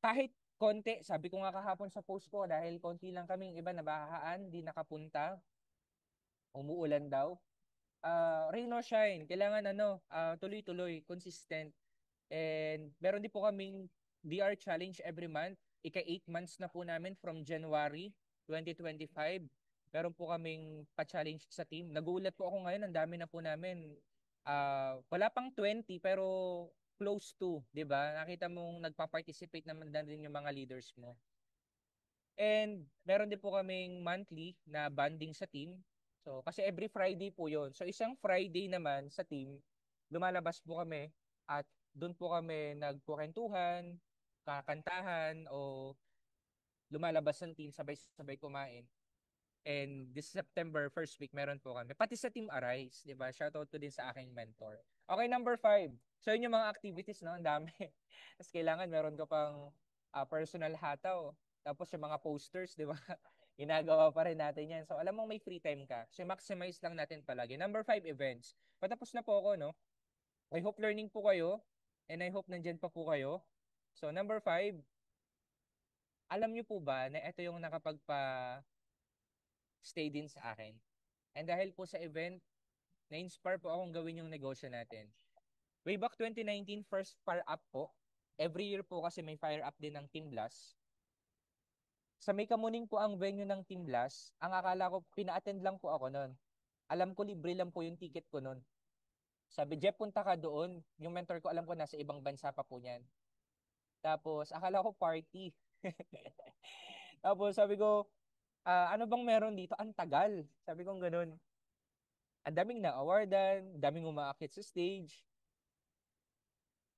kahit konti, sabi ko nga kahapon sa post ko, dahil konti lang kaming iba nabahaan, di nakapunta, umuulan daw. Rain or shine, kailangan tuloy-tuloy, consistent. And meron din po kaming DR challenge every month. Ika 8 months na po namin from January 2025. Meron po kaming pa-challenge sa team. Nagulat po ako ngayon, ang dami na po namin. Wala pang 20 pero close to, 'di ba? Nakita mong nagpa-participate naman din yung mga leaders mo. And meron din po kaming monthly na bonding sa team. So, kasi every Friday po 'yon. So, isang Friday naman sa team, lumalabas po kami at doon po kami nagkukwentuhan, kakantahan o lumalabas ng team sabay-sabay kumain. And this September, first week, meron po kami. Pati sa Team Arise, di ba? Shoutout to din sa aking mentor. Okay, number 5. So, yun yung mga activities, no? Ang dami. Tapos kailangan meron ka pang personal hataw. Tapos yung mga posters, di ba? Ginagawa pa rin natin yan. So, alam mo may free time ka. So, maximize lang natin palagi. Number 5, events. Patapos na po ako, no? I hope learning po kayo. And I hope nandyan pa po kayo. So, number 5, alam nyo po ba na ito yung nakapagpa-stay din sa akin? And dahil po sa event, na-inspire po akong gawin yung negosyo natin. Way back 2019, first fire up po. Every year po kasi may fire up din ng Team Blast. Sa May Kamuning po ang venue ng Team Blast. Ang akala ko, pina-attend lang po ako noon. Alam ko libre lang po yung ticket ko noon. Sabi, Jeff, punta ka doon. Yung mentor ko, alam ko nasa ibang bansa pa po niyan. Tapos, akala ko party. Tapos, sabi ko, ano bang meron dito? Ang tagal. Sabi ko ganun. Ang daming na-awardan, daming umaakit sa stage.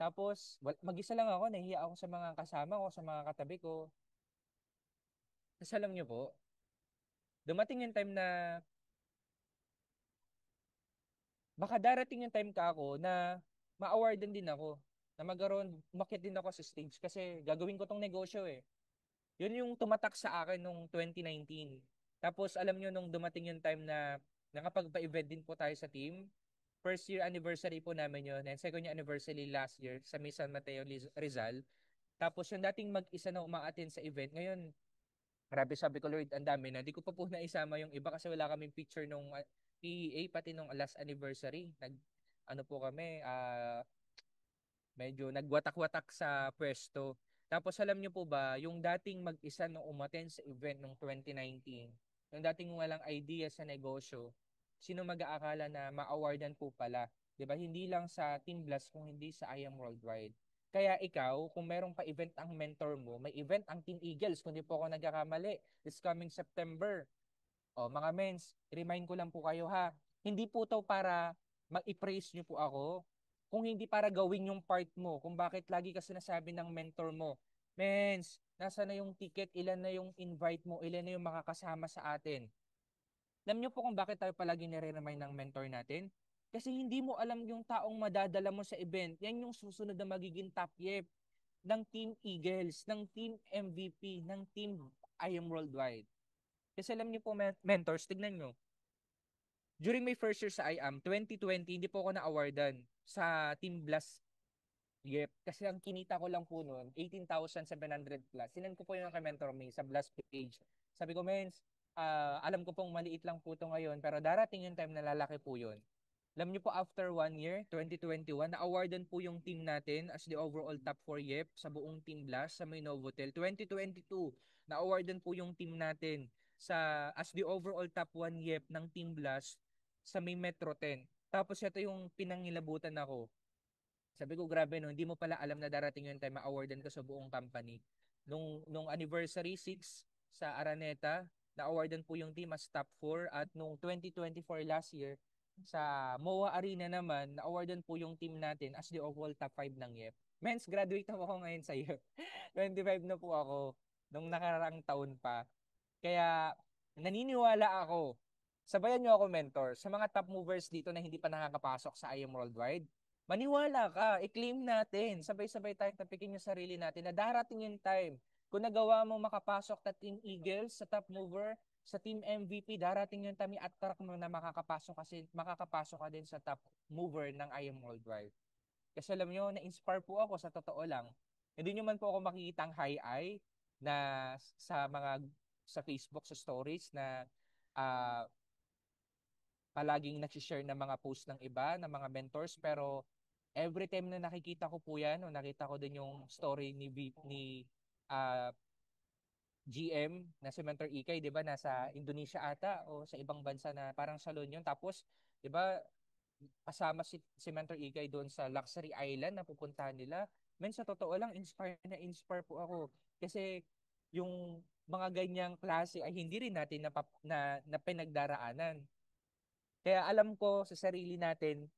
Tapos, mag-isa lang ako, nahihiya ako sa mga kasama ko, sa mga katabi ko. Tapos alam nyo po, dumating yung time na, baka darating yung time ka ako na ma-awardan din ako. Na umakit din ako sa stage kasi gagawin ko tong negosyo eh. Yun yung tumatak sa akin nung 2019. Tapos alam nyo nung dumating yung time na nakapagpa-event din po tayo sa team, first year anniversary po namin yun, and second year anniversary last year sa May San Mateo Rizal. Tapos yung dating mag-isa na umaattend sa event, ngayon, grabe sabi ko Lord, ang dami na. Di ko pa po naisama yung iba kasi wala kaming picture nung PEA pati nung last anniversary. Ano po kami, medyo nagwatak-watak sa pwesto. Tapos alam niyo po ba, yung dating mag-isa nung umattend sa event nung 2019, yung dating walang idea sa negosyo, sino mag-aakala na ma-awardan po pala? 'Di ba? Hindi lang sa Team Blast kung hindi sa I Am Worldwide. Kaya ikaw, kung merong pa event ang mentor mo, may event ang Team Eagles, kung di po ako nagkakamali, this coming September. O mga mens, remind ko lang po kayo ha, hindi po to para mag-i-praise nyo po ako, kung hindi para gawin yung part mo, kung bakit lagi ka sinasabi ng mentor mo, mens, nasa na yung ticket, ilan na yung invite mo, ilan na yung makakasama sa atin. Alam niyo po kung bakit tayo palagi nire-remind ng mentor natin? Kasi hindi mo alam yung taong madadala mo sa event. Yan yung susunod na magiging top yep ng Team Eagles, ng Team MVP, ng Team I Am Worldwide. Kasi alam niyo po, mentors, tignan niyo. During my first year sa I Am, 2020, hindi po ako na-awardan sa Team Blast. Yep. Kasi ang kinita ko lang po noon, 18,700 plus. Sinan ko po yung kay Mentor May sa Blast page. Sabi ko, Mens, alam ko pong maliit lang po ito ngayon, pero darating yung time na lalaki po yun. Alam niyo po, after 1 year, 2021, na-awardan po yung team natin as the overall top 4 YEP sa buong Team Blast sa may Novotel. 2022, na-awardan po yung team natin as the overall top 1 YEP ng Team Blast sa may Metro 10. Tapos ito yung pinangilabutan ako. Sabi ko, grabe no, hindi mo pala alam na darating yung time ma-awardan ka sa buong company. Nung anniversary 6 sa Araneta, na-awardan po yung team as top 4 at nung 2024 last year, sa MOA Arena naman, na-awardan po yung team natin as the overall top 5 ng YEP. Men's graduate na ako ngayon sa YEP. 25 na po ako nung nakaraang taon pa. Kaya naniniwala ako, sabayan nyo ako mentor, sa mga top movers dito na hindi pa nakakapasok sa I Am Worldwide, maniwala ka, i-claim natin, sabay-sabay tayong tapikin yung sarili natin na darating yung time. Kung nagawa mo makapasok na Team Eagles sa top mover, sa Team MVP, darating yung time i-attract mo na makakapasok kasi makakapasok ka din sa top mover ng I Am Worldwide. Kasi alam nyo, na-inspire po ako sa totoo lang. Hindi nyo man po ako makikita ang high eye na sa Facebook, sa stories na uh, palaging nag-share ng mga post ng iba, ng mga mentors. Pero every time na nakikita ko po yan, o nakita ko din yung story ni uh, GM na si Mentor Ikay, 'di ba, nasa Indonesia ata o sa ibang bansa na parang salon 'yun. Tapos, 'di ba, kasama si Mentor Ikay doon sa luxury island na pupuntahan nila. Men, sa totoo lang, inspire po ako. Kasi yung mga ganyang klase ay hindi rin natin na pinagdaraanan. Kaya alam ko sa sarili natin,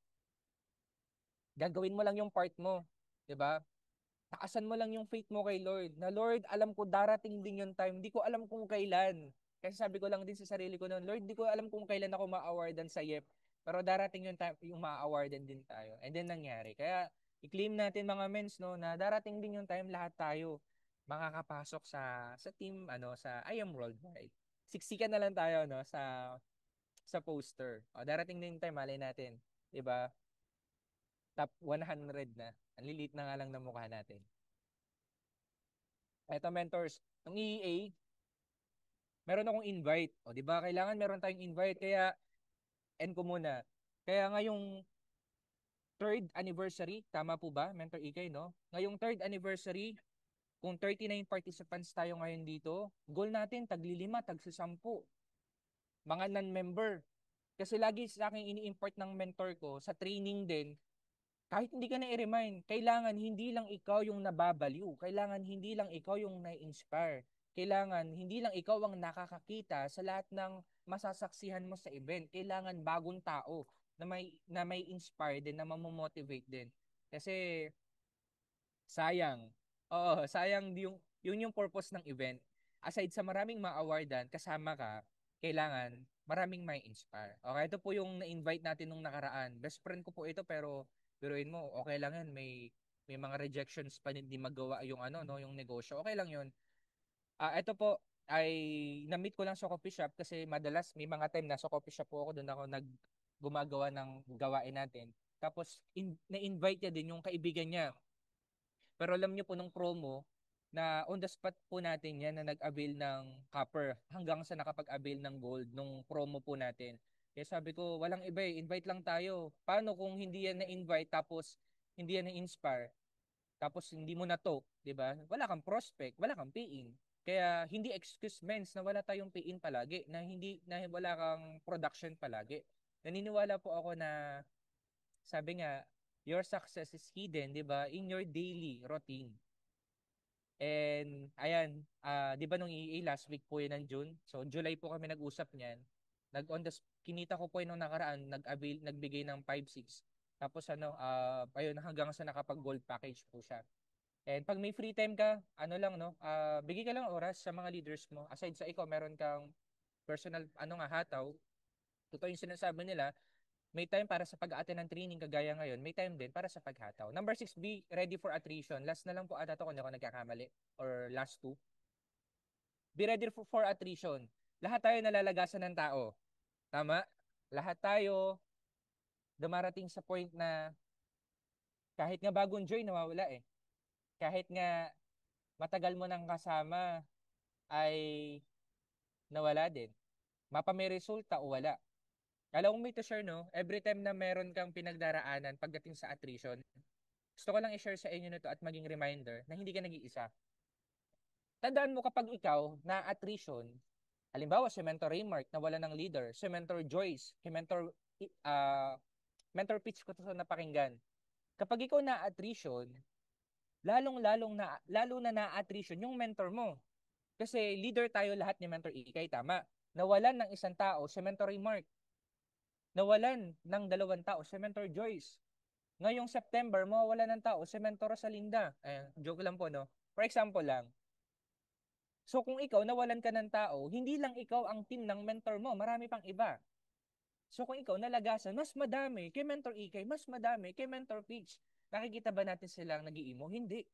gagawin mo lang yung part mo. 'Di ba? Taasan mo lang yung faith mo kay Lord. Na Lord, alam ko darating din yung time. Hindi ko alam kung kailan. Kasi sabi ko lang din sa sarili ko noon, Lord, di ko alam kung kailan ako ma-awardan sa YEP. Pero darating yung time, yung ma-awardan din tayo. And then nangyari. Kaya i-claim natin mga mens, no, na darating din yung time lahat tayo makakapasok sa team, sa I Am Worldwide. Siksikan na lang tayo, no, sa poster. O, darating din yung time, malay natin. 'Di ba? Top 100 na. Ang lilit na nga lang ng mukha natin. Eto mentors, ng EEA, meron akong invite. O, di ba? Kailangan meron tayong invite. Kaya, end ko muna. Kaya ngayong third anniversary, tama po ba, Mentor Ikay, no? Ngayong third anniversary, kung 39 participants tayo ngayon dito, goal natin, tagli-5, tagsi-10. Mga non-member. Kasi lagi sa akin ini-import ng mentor ko, sa training din, kahit hindi ka na i-remind, kailangan hindi lang ikaw yung nababaliw. Kailangan hindi lang ikaw yung na-inspire. Kailangan hindi lang ikaw ang nakakakita sa lahat ng masasaksihan mo sa event. Kailangan bagong tao na may inspire din, na mamomotivate din. Kasi sayang. Oo, sayang yung purpose ng event. Aside sa maraming ma-awardan, kasama ka, kailangan maraming may inspire. Okay, ito po yung na-invite natin nung nakaraan. Best friend ko po ito, pero biruin mo, okay lang yan. May mga rejections pa, hindi magawa yung yung negosyo. Okay lang yun. Ito po ay na-meet ko lang sa coffee shop kasi madalas may mga time na sa coffee shop po ako, doon ako gumagawa ng gawain natin. Tapos na-invite niya din yung kaibigan niya. Pero alam niyo po nung promo na on the spot po natin yan na nag-avail ng copper hanggang sa nakapag-avail ng gold nung promo po natin. Kaya sabi ko, walang iba eh, invite lang tayo. Paano kung hindi yan na-invite tapos hindi yan na-inspire? Tapos hindi mo na to, 'di ba? Wala kang prospect, wala kang pay-in. Kaya hindi excuse mens na wala tayong pay-in palagi, na wala kang production palagi. Naniniwala po ako na sabi nga, your success is hidden, 'di ba? In your daily routine. And ayan, 'di ba nung EA last week po 'yun ng June. So July po kami nag-usap niyan. Kinita ko po 'yun nung nakaraan, nagbigay ng 5-6. Tapos ayun hanggang sa nakapag-gold package po siya. And pag may free time ka, bigay ka lang oras sa mga leaders mo. Aside sa ikaw, meron kang personal hataw. Totoo yung sinasabi nila, may time para sa pag-aattend ng training kagaya ngayon, may time din para sa paghataw. Number 6, be ready for attrition. Last na lang po ata to kung hindi ako nagkakamali. Or last two. Be ready for attrition. Lahat tayo nalalagasan ng tao. Tama? Lahat tayo dumarating sa point na kahit nga bagong join, nawawala eh. Kahit nga matagal mo nang kasama, ay nawala din. Mapa may resulta o wala. Alam mo ito, share, no? Every time na meron kang pinagdaraanan pagdating sa attrition, gusto ko lang i-share sa inyo nito at maging reminder na hindi ka nag-iisa. Tandaan mo kapag ikaw na attrition, halimbawa si Mentor Raymark na wala ng leader, si Mentor Joyce, si Mentor Pitch ko to sa napakinggan. Kapag ikaw na attrition, lalo na na-attrition yung mentor mo. Kasi leader tayo lahat ni Mentor Ikay, tama. Nawalan ng isang tao si Mentor Raymark. Nawalan ng dalawang tao si Mentor Joyce. Ngayong September, mawawala ng tao si Mentor Rosalinda. Joke lang po, no? For example lang. So kung ikaw nawalan ka ng tao, hindi lang ikaw ang team ng mentor mo, marami pang iba. So kung ikaw nalagasan, mas madami kay Mentor Ikay, mas madami kay Mentor Peach. Nakikita ba natin silang nag-iimo? Hindi.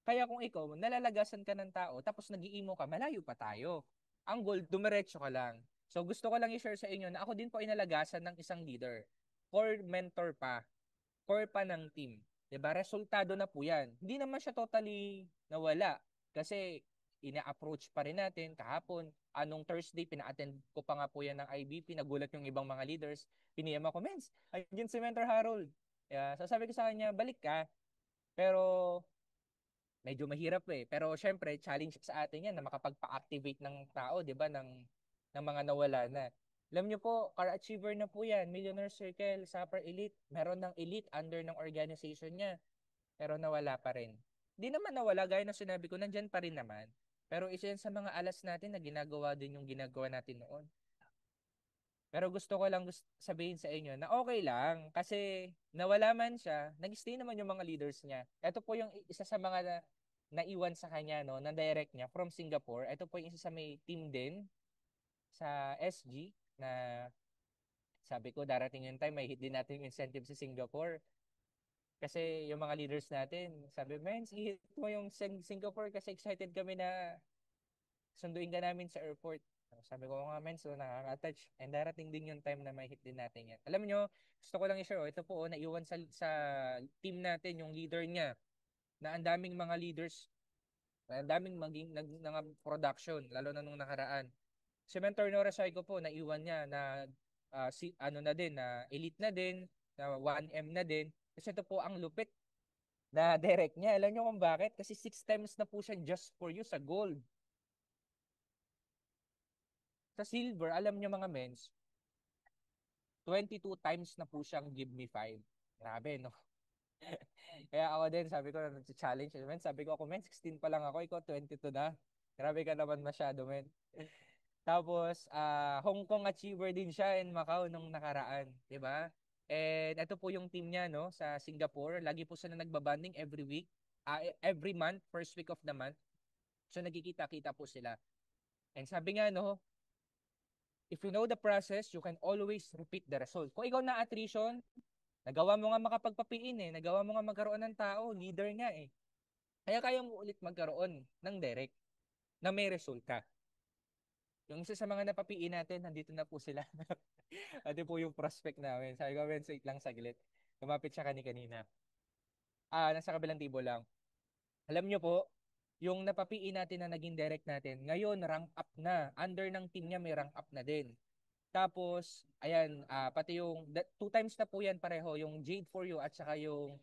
Kaya kung ikaw, nalalagasan ka ng tao, tapos nag-iimo ka, malayo pa tayo. Ang goal, dumiretso ka lang. So gusto ko lang i-share sa inyo na ako din po ay nalagasan ng isang leader. Core mentor pa. Core pa ng team. 'Di ba? Resultado na po 'yan. Hindi naman siya totally nawala kasi ina-approach pa rin natin kahapon. Anong Thursday, pina-attend ko pa nga po yan ng IBP. Nagulat yung ibang mga leaders. Piniyam ako, Mens, ayun si Mentor Harold. So sabi ko sa kanya, balik ka. Pero medyo mahirap eh. Pero syempre, challenge sa atin yan na makapagpa-activate ng tao, di ba, ng mga nawala na. Alam nyo po, car achiever na po yan. Millionaire Circle, Super Elite. Meron ng elite under ng organization niya. Pero nawala pa rin. Di naman nawala, gaya na sinabi ko, nandyan pa rin naman. Pero isa yan sa mga alas natin na ginagawa din yung ginagawa natin noon. Pero gusto ko lang sabihin sa inyo na okay lang kasi nawala man siya, nag-stay naman yung mga leaders niya. Ito po yung isa sa mga naiwan sa kanya, no, na direct niya from Singapore. Ito po yung isa sa may team din sa SG na sabi ko darating yung time may hit din natin yung incentive sa Singapore. Kasi yung mga leaders natin, sabi, men, i-hit mo yung Singapore kasi excited kami na sunduin ka namin sa airport. Sabi ko nga, men, so nakaka-touch. And darating din yung time na may hit din natin yan. Alam nyo, gusto ko lang i-share, ito po, naiwan sa team natin, yung leader niya, na ang daming mga leaders, ang daming maging production, lalo na nung nakaraan. Si Mentor Nora Saiko po, naiwan niya na ano na din, na elite na din, na 1M na din. Kasi ito po ang lupit na direct niya. Alam niyo kung bakit? Kasi 6 times na po siya just for you sa gold. Sa silver, alam niyo mga mens, 22 times na po siyang give me 5. Grabe, no? Kaya ako din, sabi ko, challenge. Men, sabi ko ako, men, 16 pa lang ako, ikaw 22 na. Grabe ka naman masyado, men. Tapos, Hong Kong achiever din siya in Macau nung nakaraan, 'di ba? And ito po yung team niya, no, sa Singapore. Lagi po sila nagbabanding every week, every month, first week of the month. So nagkikita-kita po sila. And sabi nga, no, if you know the process, you can always repeat the result. Kung ikaw na attrition, nagawa mo nga makapagpapiin eh, nagawa mo nga magkaroon ng tao, leader nga eh. Kaya mo ulit magkaroon ng direct na may resulta. Yung isa sa mga napapiin natin, nandito na po sila. Ate po yung prospect namin. Sabi ko, men, wait lang saglit. Lumapit siya kanina. Nasa kabilang table lang. Alam nyo po, yung napapiin natin na naging direct natin, ngayon rank up na. Under ng team niya may rank up na din. Tapos, ayan, pati yung 2 times na po yan pareho, yung Jade for You at saka yung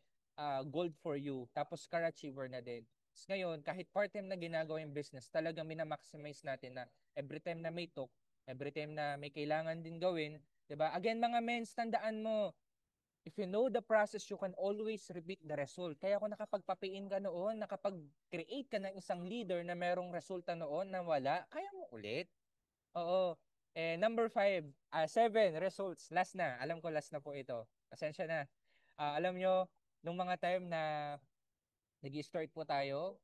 Gold for You. Tapos Car Achiever na din. Tapos ngayon, kahit part-time na ginagawa yung business, talagang minamaximize natin na every time na may talk, every time na may kailangan din gawin, 'di ba? Again, mga mens, tandaan mo, if you know the process, you can always repeat the result. Kaya kung nakapagpapiin ka noon, nakapag-create ka ng isang leader na merong resulta noon na wala, kaya mo ulit. Oo. Number 5, 7 results. Last na. Alam ko last na po ito. Pasensya na. Alam nyo, nung mga time na nag-start po tayo,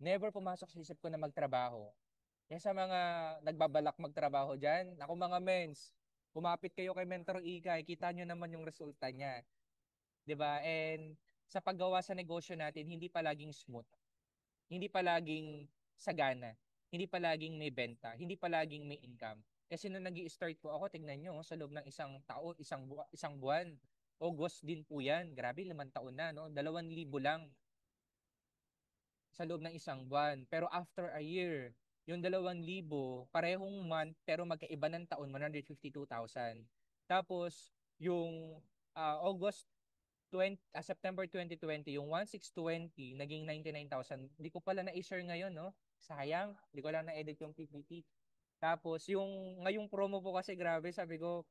never pumasok sa isip ko na magtrabaho. Kaya sa mga nagbabalak magtrabaho dyan, ako mga mens, kumapit kayo kay Mentor Ika, kita nyo naman yung resulta niya. 'Di ba? And sa paggawa sa negosyo natin, hindi palaging smooth. Hindi palaging sagana. Hindi palaging may benta. Hindi palaging may income. Kasi nung nag-i-start po ako, tingnan nyo, sa loob ng isang taon, isang buwan, August din po yan. Grabe, 5 taon na, no? 2,000 lang sa loob ng isang buwan. Pero after a year, yung 2,000, parehong month, pero magkaiba ng taon, 152,000. Tapos, yung August 20, September 2020, yung 1620, naging 99,000. Hindi ko pala na-share ngayon, no? Sayang, hindi ko lang na-edit yung PPT. Tapos, yung ngayong promo po kasi grabe, sabi ko,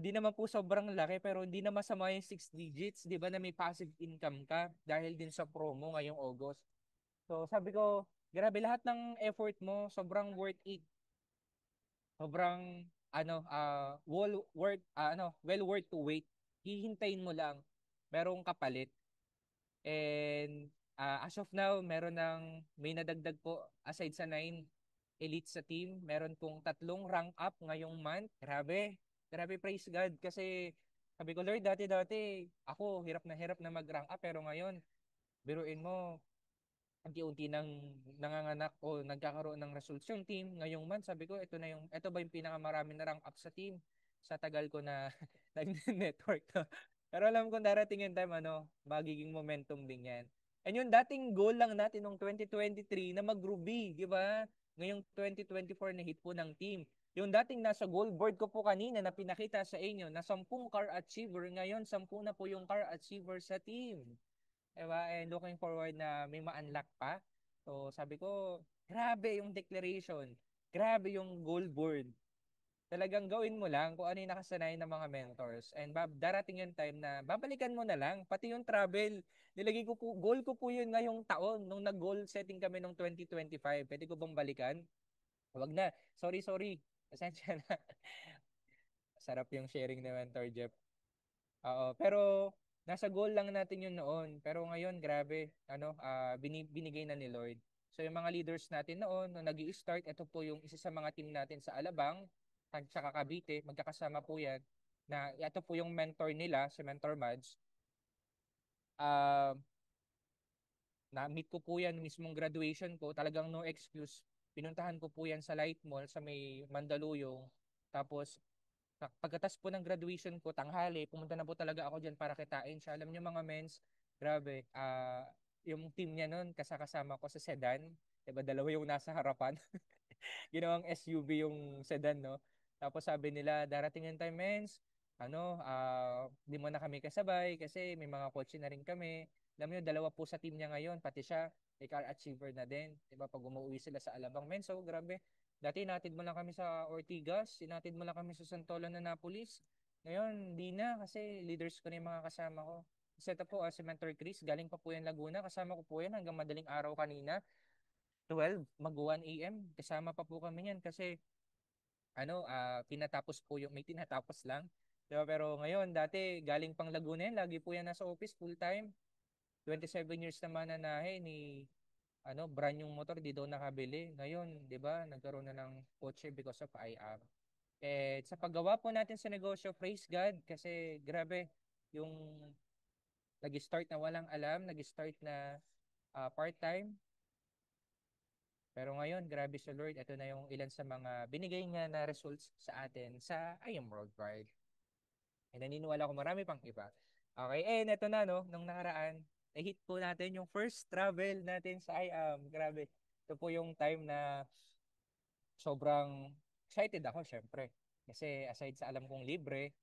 di naman po sobrang laki, pero hindi na masama yung 6 digits, di ba, na may passive income ka dahil din sa promo ngayong August. So, sabi ko, grabe lahat ng effort mo, sobrang worth it. Sobrang well worth to wait. Hihintayin mo lang. Merong kapalit. And as of now, may nadagdag po aside sa 9 elite sa team. Meron pong 3 rank up ngayong month. Grabe. Grabe, praise God. Kasi sabi ko, Lord, dati-dati ako hirap na mag-rank up. Pero ngayon, biruin mo, unti-unti nang nanganganak o nagkakaroon ng results yung team ngayong month. Sabi ko, ito ba yung pinakamarami na rank up sa team sa tagal ko na nag-network. Pero alam ko darating yung time, magiging momentum din yan. And yung dating goal lang natin noong 2023 na mag-Ruby, di ba? Ngayong 2024 na hit po ng team. Yung dating nasa goal board ko po kanina na pinakita sa inyo na 10 car achiever, ngayon 10 na po yung car achiever sa team. Diba? And looking forward na may ma-unlock pa. So sabi ko, grabe yung declaration. Grabe yung goal board. Talagang gawin mo lang kung ano yung nakasanayan ng mga mentors. And darating yung time na babalikan mo na lang. Pati yung travel. Nilagay ko po, goal ko po yun ngayong taon. Nung nag-goal setting kami nung 2025. Pwede ko bang balikan? Huwag na. Sorry. Pasensya na. Sarap yung sharing ni Mentor Jeff. Oo, pero nasa goal lang natin yun noon. Pero ngayon, grabe, binigay na ni Lord. So yung mga leaders natin noon, nung nag-i-start, ito po yung isa sa mga team natin sa Alabang, at sa Cavite, magkakasama po yan, na ito po yung mentor nila, si Mentor Mads. Uh, Na-meet ko po yan mismong graduation ko, talagang no excuse. Pinuntahan ko po yan sa Light Mall sa may Mandaluyong. Tapos pagkatas po ng graduation ko, tanghali, pumunta na po talaga ako dyan para kitain siya. Alam niyo mga mens, grabe, yung team niya nun, kasama ko sa sedan, diba, dalawa yung nasa harapan. Ginawang SUV yung sedan, no? Tapos sabi nila, darating yung time, mens, di mo na kami kasabay kasi may mga kotse na rin kami. Alam niyo, dalawa po sa team niya ngayon, pati siya, may car achiever na din. Diba, pag umuwi sila sa Alabang, men, so grabe. Dati inatid mo lang kami sa Ortigas, inatid mo lang kami sa Santolan na Napolis. Ngayon, hindi na kasi leaders ko na yung mga kasama ko. Kasi ito po, si Mentor Chris, galing pa po yan Laguna. Kasama ko po yan hanggang madaling araw kanina. 12, mag-1 a.m. Kasama pa po kami yan kasi pinatapos po may tinatapos lang. Diba? Pero ngayon, dati galing pang Laguna yan, lagi po yan nasa office full time. 27 years naman na nahe ni brand yung motor, di daw nakabili. Ngayon, di ba, nagkaroon na ng kotse because of IR. Eh, sa paggawa po natin sa negosyo, praise God, kasi grabe, yung nag-start na walang alam, nag-start na part-time, pero ngayon, grabe sa Lord, ito na yung ilan sa mga binigay niya na results sa atin sa I Am Worldwide. And naniniwala ko marami pang iba. Okay, and ito na, no, nung nakaraan, na-hit po natin yung first travel natin sa I Am. Grabe. Ito po yung time na sobrang excited ako, syempre. Kasi aside sa alam kong libre,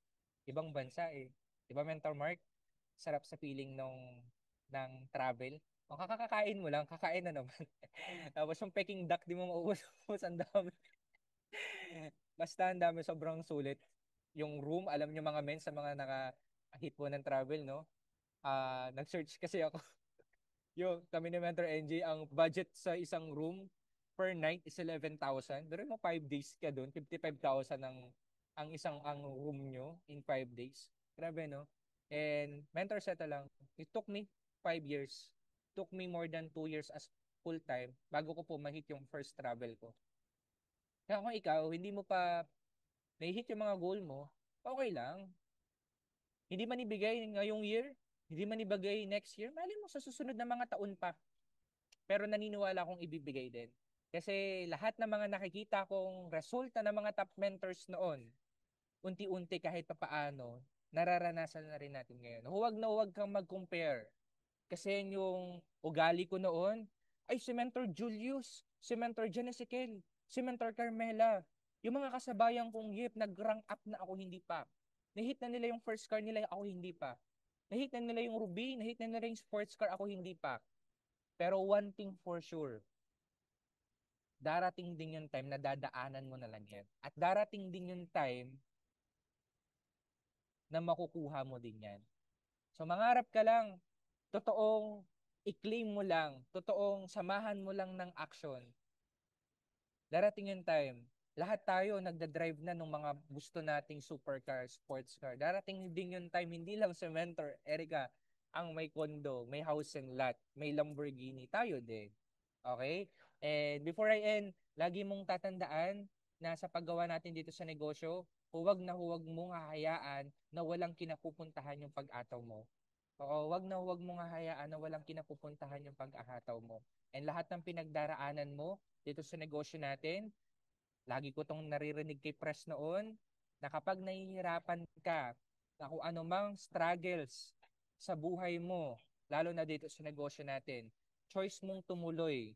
ibang bansa eh. Di ba, Mentor Mark? Sarap sa feeling ng travel. Kung kakakain mo lang, kakain na naman. Tapos yung Peking duck, di mo maubos. Ang dami. Basta ang dami, sobrang sulit. Yung room, alam nyo mga men, sa mga naka-hit po ng travel, no? Nag-search kasi ako. Yung kami ni Mentor NJ, ang budget sa isang room per night is 11,000. Pero mo 5 days ka doon, 55,000 ang room nyo in 5 days. Grabe, no? And mentor seta lang, it took me 5 years. It took me more than 2 years as full time bago ko po ma-hit yung first travel ko. Kaya kung ikaw, hindi mo pa na-hit yung mga goal mo, okay lang. Hindi man ibigay ngayong year, hindi man ibigay next year, mali mo sa susunod na mga taon pa. Pero naniniwala akong ibibigay din. Kasi lahat ng mga nakikita kong resulta ng mga top mentors noon, unti-unti kahit papaano, nararanasan na rin natin ngayon. Huwag na huwag kang mag-compare. Kasi yung ugali ko noon, ay si Mentor Julius, si Mentor Jenesikel, si Mentor Carmela. Yung mga kasabayan kong yip, nag-rank up na ako hindi pa. Nahit na nila yung first car nila, ako hindi pa. Nahit na nila yung Ruby, nahit na nila yung sports car, ako hindi pa. Pero one thing for sure, darating din yung time na dadaanan mo na lang yan. At darating din yung time na makukuha mo din yan. So mangarap ka lang, totoong i-claim mo lang, totoong samahan mo lang ng action. Darating yung time, lahat tayo nagda-drive na ng mga gusto nating supercar, sports car. Darating din yung time, hindi lang si Mentor, Erica, ang may condo, may house and lot, may Lamborghini. Tayo din. Okay? And before I end, lagi mong tatandaan na sa paggawa natin dito sa negosyo, huwag mong hahayaan na walang kinapupuntahan yung pag-ataw mo. Oo, wag mong hahayaan na walang kinapupuntahan yung pag-ahataw mo. And lahat ng pinagdaraanan mo dito sa negosyo natin, lagi ko tong naririnig kay Press noon, na kapag nahihirapan ka na kung anumang struggles sa buhay mo, lalo na dito sa negosyo natin, choice mong tumuloy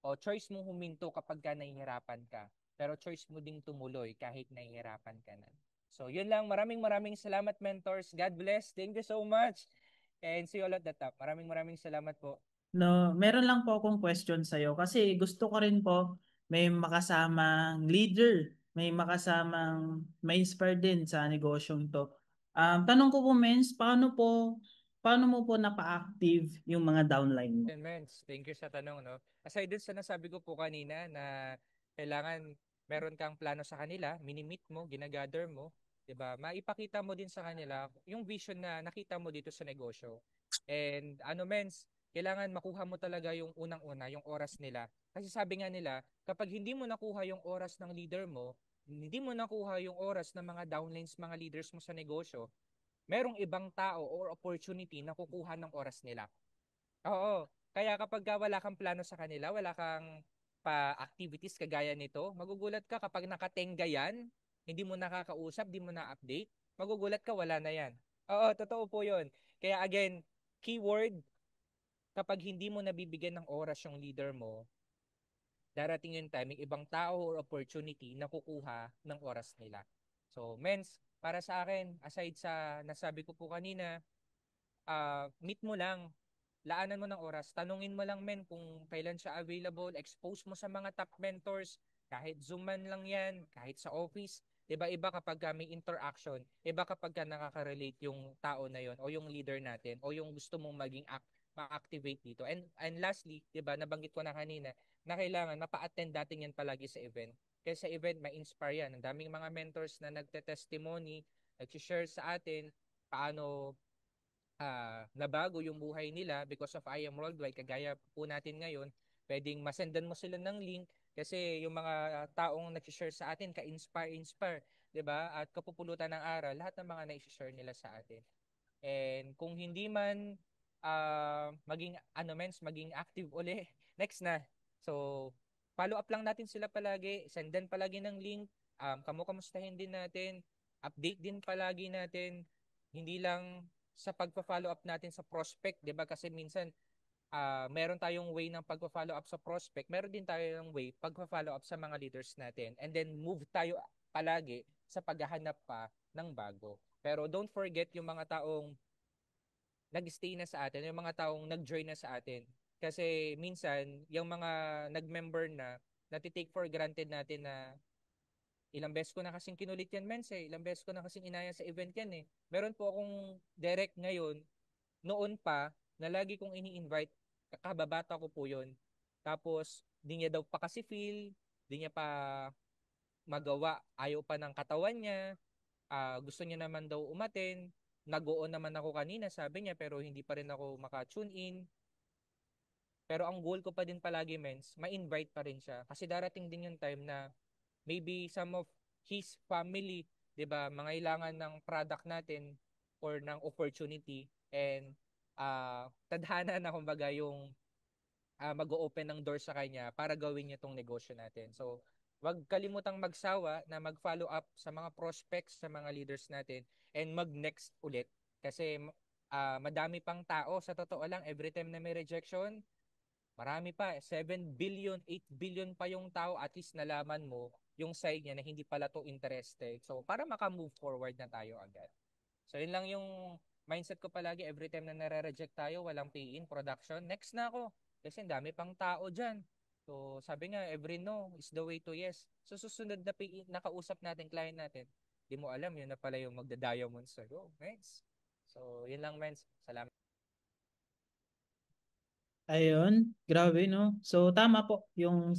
o choice mong huminto kapag ka nahihirapan ka. Pero choice mo ding tumuloy kahit nahihirapan ka na. So, yun lang. Maraming salamat, mentors. God bless. Thank you so much. And see you all at the top. Maraming salamat po. No, meron lang po akong question sa'yo kasi gusto ko rin po may makasamang leader, may makasamang may inspire din sa negosyong to. Tanong ko po, Mens, paano mo po napa-active yung mga downline mo? And Mens, thank you sa tanong, no? Aside dun sa nasabi ko po kanina na kailangan meron kang plano sa kanila, minimit mo, ginagather mo, 'di ba? Maipakita mo din sa kanila yung vision na nakita mo dito sa negosyo. And ano Mens, kailangan makuha mo talaga yung unang-una, yung oras nila. Kasi sabi nga nila, kapag hindi mo nakuha yung oras ng leader mo, hindi mo nakuha yung oras ng mga downlines, mga leaders mo sa negosyo, merong ibang tao or opportunity na kukuha ng oras nila. Oo. Kaya kapag wala kang plano sa kanila, wala kang pa-activities kagaya nito, magugulat ka kapag nakatenga yan, hindi mo nakakausap, di mo na-update, magugulat ka, wala na yan. Oo, totoo po yun. Kaya again, keyword, kapag hindi mo nabibigyan ng oras yung leader mo, darating yung time, may ibang tao or opportunity na kukuha ng oras nila. So, mens, para sa akin, aside sa nasabi ko po kanina, meet mo lang, laanan mo ng oras, tanungin mo lang men kung kailan siya available, expose mo sa mga top mentors, kahit Zoom man lang yan, kahit sa office, iba-iba kapag may interaction, iba kapag nakaka-relate yung tao na yon o yung leader natin o yung gusto mong maging ma-activate dito. And lastly, 'di ba, nabanggit ko na kanina na kailangan mapa-attend dating yan palagi sa event. Kasi sa event ma-inspire yan. Ang daming mga mentors na nagte-testimony, nag-share sa atin paano nabago yung buhay nila because of I Am Worldwide. Kagaya po natin ngayon, pwedeng masendan mo sila ng link kasi yung mga taong nag-share sa atin, ka-inspire, 'di ba? At kapupulutan ng aral, lahat ng mga na-share nila sa atin. And kung hindi man maging maging active uli, next na. So, follow up lang natin sila palagi, sendan palagi ng link, kamustahin din natin, update din palagi natin, hindi lang sa pagpa-follow up natin sa prospect, 'di ba? Kasi minsan meron tayong way ng pagpa-follow up sa prospect, meron din tayong way pagpa-follow up sa mga leaders natin. And then move tayo palagi sa paghahanap pa ng bago. Pero don't forget yung mga taong nag-stay na sa atin, yung mga taong nag-join na sa atin. Kasi minsan, yung mga nag-member na, natitake for granted natin na ilang beses ko na kasing kinulit yan, mens eh. Ilang beses ko na kasing inaya sa event yan eh. Meron po akong direct ngayon, noon pa, na lagi kong ini-invite, kakababata ko po yun. Tapos, di niya daw pa kasi feel, di niya pa magawa, ayaw pa ng katawan niya, gusto niya naman daw umaten, nag-oo naman ako kanina, sabi niya, pero hindi pa rin ako maka-tune in. Pero ang goal ko pa din palagi, mens, ma-invite pa rin siya. Kasi darating din yung time na maybe some of his family, 'di ba, mangailangan ng product natin or ng opportunity, and tadhana na kumbaga yung mag-o-open ng door sa kanya para gawin niya tong negosyo natin. So, wag kalimutang magsawa na mag-follow up sa mga prospects, sa mga leaders natin, and mag-next ulit. Kasi madami pang tao, sa totoo lang, every time na may rejection, marami pa. 7 billion, 8 billion pa yung tao, at least nalaman mo yung side niya na hindi pala to interested. So, para maka-move forward na tayo agad. So, yun lang yung mindset ko palagi every time na nare-reject tayo, walang pay-in, production, next na ako. Kasi ang dami pang tao dyan. So, sabi nga, every no is the way to yes. So, susunod na pay-in, nakausap natin, client natin, di mo alam, yun na pala yung magda-diamond sa'yo. Nice. So, yun lang, Mens. Salamat. Ayun, grabe no. So tama po yung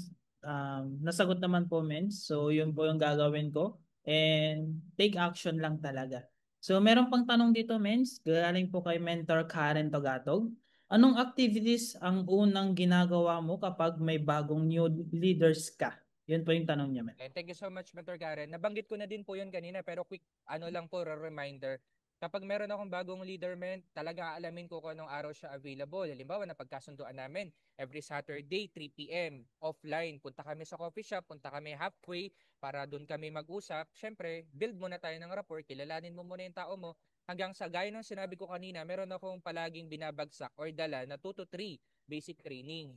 nasagot naman po men. So yun po yung gagawin ko and take action lang talaga. So meron pang tanong dito mens, galing po kay Mentor Karen Togatog. Anong activities ang unang ginagawa mo kapag may bagong new leaders ka? Yun po yung tanong niya men. And thank you so much, Mentor Karen. Nabanggit ko na din po yun kanina, pero quick, ano lang po, reminder. Kapag meron akong bagong leader, men, talaga aalamin ko kung anong araw siya available. Halimbawa, napagkasunduan namin, every Saturday, 3 p.m., offline. Punta kami sa coffee shop, punta kami halfway, para doon kami mag-usap. Siyempre, build muna tayo ng rapport, kilalanin mo muna yung tao mo. Hanggang sa, gaya ng sinabi ko kanina, meron akong palaging binabagsak or dala na 2 to 3 basic training.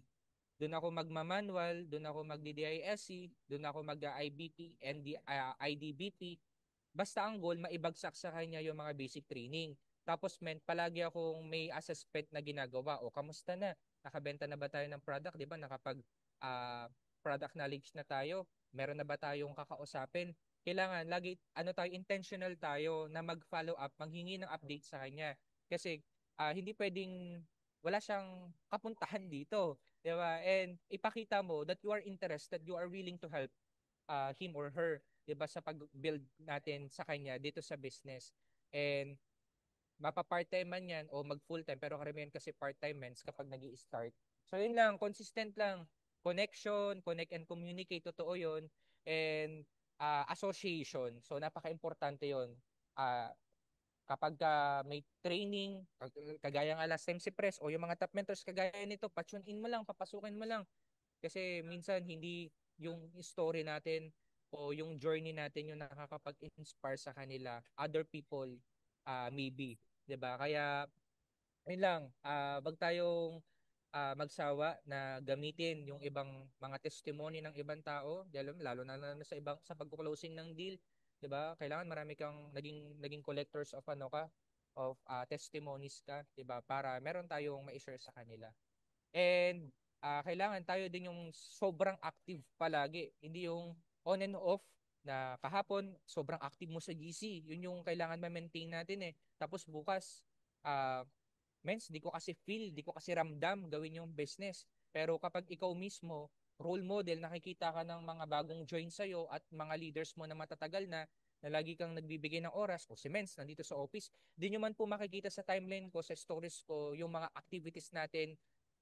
Doon ako magma-manual, doon ako magdi-DISC, doon ako mag-IBP, IDBP. Basta ang goal, maibagsak sa kanya yung mga basic training. Tapos, palagi akong may assessment na ginagawa. O, kamusta na? Nakabenta na ba tayo ng product? Di ba? Nakapag product knowledge na tayo? Meron na ba tayong kakausapin? Kailangan, lagi, ano tayo, intentional tayo na mag-follow up, manghingi ng update sa kanya. Kasi, hindi pwedeng, wala siyang kapuntahan dito. Di ba? And ipakita mo that you are interested, you are willing to help him or her, 'di ba, sa pag-build natin sa kanya dito sa business. And mapa-part-time man 'yan o mag-full-time, pero karamihan kasi part-time men kapag nag-i-start. So yun lang, consistent lang. Connection, connect and communicate, totoo yun. And association. So napaka-importante yun. Uh, kapag may training, kagaya nga last time si Press o yung mga top mentors kagaya nito, pa-tune in mo lang, papasukin mo lang. Kasi minsan hindi yung story natin o yung journey natin yung nakakapag-inspire sa kanila. Other people, maybe. 'Di ba? Kaya, yun lang, wag tayong magsawa na gamitin yung ibang mga testimony ng ibang tao, lalo na sa ibang sa pag-closing ng deal, 'di ba? Kailangan marami kang naging collectors of ano ka, of testimonies ka, 'di ba? Para meron tayong ma-share sa kanila. And kailangan tayo din yung sobrang active palagi. Hindi yung on and off na kahapon sobrang active mo sa GC. Yun yung kailangan ma-maintain natin eh. Tapos bukas, uh, mens, di ko kasi feel, di ko kasi ramdam gawin yung business. Pero kapag ikaw mismo, role model, nakikita ka ng mga bagong join sa'yo at mga leaders mo na matatagal na lagi kang nagbibigay ng oras, o si Mens, nandito sa office, di nyo man po makikita sa timeline ko, sa stories ko, yung mga activities natin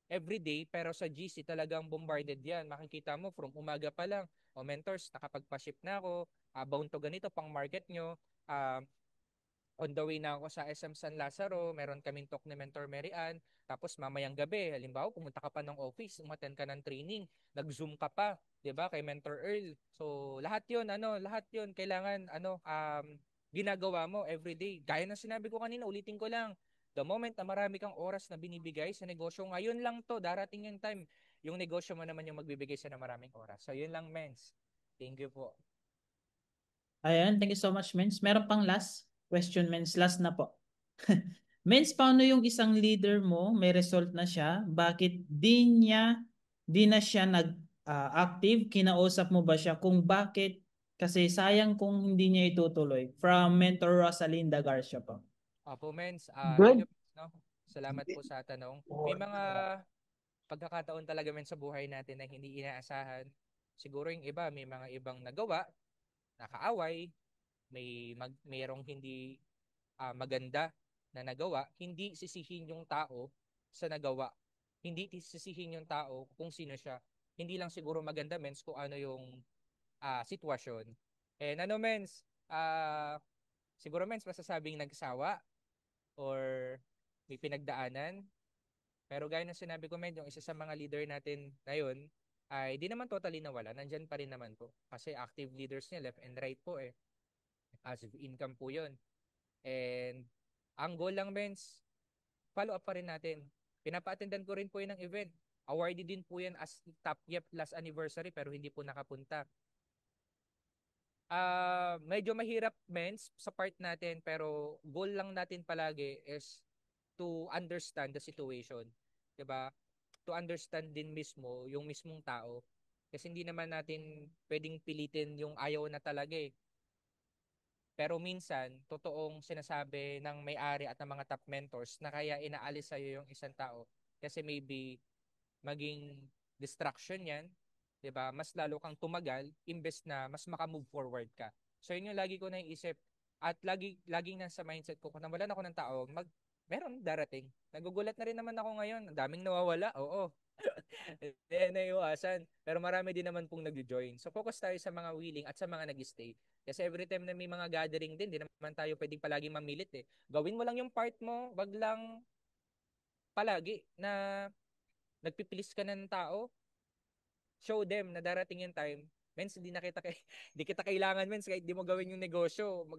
every day, pero sa GC talagang bombarded yan. Makikita mo from umaga pa lang, o mentors, nakapagpa-ship na ako, bound to ganito, pang market nyo, on the way na ako sa SM San Lazaro, meron kaming talk ni Mentor Mary Ann, tapos mamayang gabi, halimbawa pumunta ka pa ng office, umattend ka ng training, nag-zoom ka pa, 'di ba, kay Mentor Earl. So, lahat 'yon kailangan ginagawa mo every day. Gaya ng sinabi ko kanina, ulitin ko lang. The moment na marami kang oras na binibigay sa negosyo, ngayon lang 'to, darating yung time, yung negosyo mo naman yung magbibigay sa na maraming oras. So, 'yun lang, mens. Thank you po. Ayan, thank you so much Mens. Meron pang last question Mens, last na po. Mens, paano yung isang leader mo, may result na siya, bakit di na siya nag-active? Kinausap mo ba siya kung bakit? Kasi sayang kung hindi niya itutuloy. From Mentor Rosalinda Garcia po. Opo, mens. Thank Good. you, no? Salamat po sa tanong. May mga pagkakataon talaga men sa buhay natin na hindi inaasahan. Siguro yung iba, may mga ibang nagawa, nakaaway, mayroong hindi maganda na nagawa, hindi sisihin yung tao sa nagawa. Hindi sisihin yung tao kung sino siya. Hindi lang siguro maganda mens kung ano yung sitwasyon. And ano, mens, siguro mens, masasabing nagsawa or may pinagdaanan. Pero gaya ng sinabi ko, men, yung isa sa mga leader natin ngayon ay di naman totally nawala. Nandyan pa rin naman po. Kasi active leaders niya left and right po eh. Passive income po yun. And ang goal lang, mens, follow up pa rin natin. Pinapa-attendan ko rin po yun ng event. Awarded din po yan as top yep last anniversary pero hindi po nakapunta. Medyo mahirap, mens, sa part natin pero goal lang natin palagi is to understand the situation. 'Di ba? To understand din mismo yung mismong tao. Kasi hindi naman natin pwedeng pilitin yung ayaw na talaga eh. Pero minsan, totoong sinasabi ng may-ari at ng mga top mentors na kaya inaalis sa'yo yung isang tao kasi maybe maging distraction yan, 'di ba? Mas lalo kang tumagal imbes na mas maka-move forward ka. So yun yung lagi ko naiisip at laging nasa mindset ko kung nawalan ako ng tao, meron darating. Nagugulat na rin naman ako ngayon. Ang daming nawawala. Oo. Hindi naiwasan. Pero marami din naman pong nag-join. So focus tayo sa mga willing at sa mga nag-stay. Kasi every time na may mga gathering din, di naman tayo pwedeng palaging mamilit eh. Gawin mo lang yung part mo, wag lang palagi na nagpipilis ka ng tao. Show them na darating yung time. Mens, hindi na kita hindi kita kailangan, mens, kahit di mo gawin yung negosyo,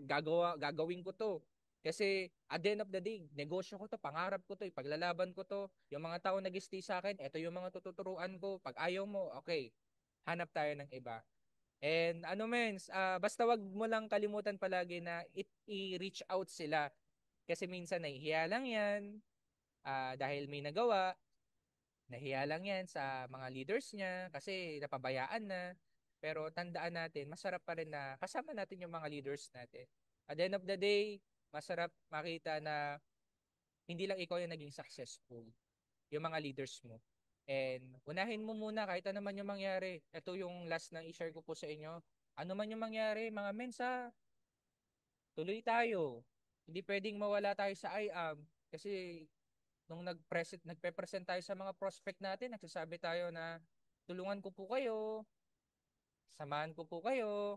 gagawin ko to. Kasi at the end of the day, negosyo ko to, pangarap ko to, ipaglalaban ko to. Yung mga tao nag-stay sa akin, eto yung mga tututuruan ko. Pag ayaw mo, okay, hanap tayo ng iba. And ano, mens, basta wag mo lang kalimutan palagi na i-reach out sila. Kasi minsan nahihiya lang yan, dahil may nagawa, nahiya lang yan sa mga leaders niya kasi napabayaan na. Pero tandaan natin, masarap pa rin na kasama natin yung mga leaders natin. At the end of the day, masarap makita na hindi lang ikaw yung naging successful, yung mga leaders mo. And unahin mo muna kahit ano man yung mangyari. Ito yung last na i-share ko po sa inyo. Ano man yung mangyari, mga mensa, tuloy tayo. Hindi pwedeng mawala tayo sa IAM kasi nung nagpe-present tayo sa mga prospect natin, nagsasabi tayo na tulungan ko po kayo, samahan ko po kayo,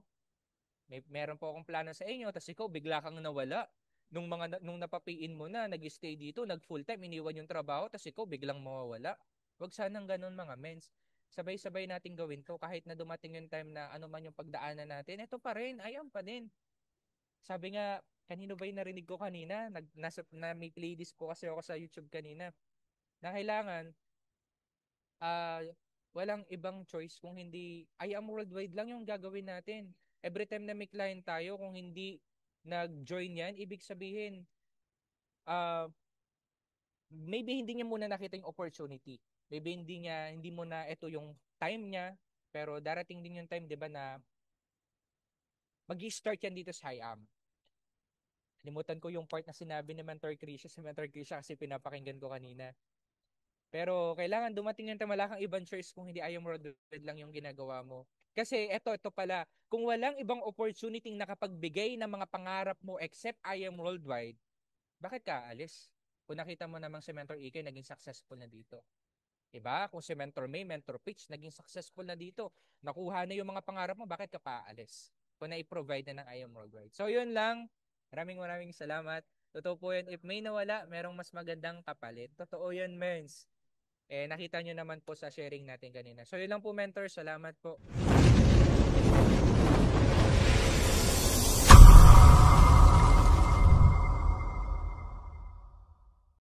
meron po akong plano sa inyo, tapos ikaw bigla kang nawala. Nung napapiin mo na, nag-stay dito, nag full time, iniwan yung trabaho, tapos ikaw biglang mawawala. Huwag sanang ganun mga mens. Sabay-sabay natin gawin to kahit na dumating yung time na ano man yung pagdaanan natin, ito pa rin, ayun pa din. Sabi nga, kanino ba yung narinig ko kanina? May playlist po kasi ako sa YouTube kanina na kailangan uh, walang ibang choice kung hindi I am worldwide lang yung gagawin natin. Every time na may client tayo, kung hindi nag-join yan, ibig sabihin, uh, maybe hindi niya muna nakita yung opportunity. Maybe hindi mo na ito yung time niya, pero darating din yung time, di ba, na mag-start yan dito sa IAM. Limutan ko yung part na sinabi ni Mentor Krisha si Mentor Krisha kasi pinapakinggan ko kanina. Pero kailangan dumating yung time, wala kang ibang choice kung hindi ayaw mo lang yung ginagawa mo. Kasi ito pala, kung walang ibang opportunity nakapagbigay ng mga pangarap mo except I am worldwide, bakit ka aalis? Kung nakita mo namang si Mentor Ike naging successful na dito. Diba? Kung si Mentor May, Mentor Pitch, naging successful na dito. Nakuha na yung mga pangarap mo, bakit ka pa aalis? Kung na-provide na ng I am worldwide. So yun lang. Maraming salamat. Totoo po yun. If may nawala, merong mas magandang kapalit. Totoo yun, mens. Nakita nyo naman po sa sharing natin kanina. So yun lang po, mentor. Salamat po.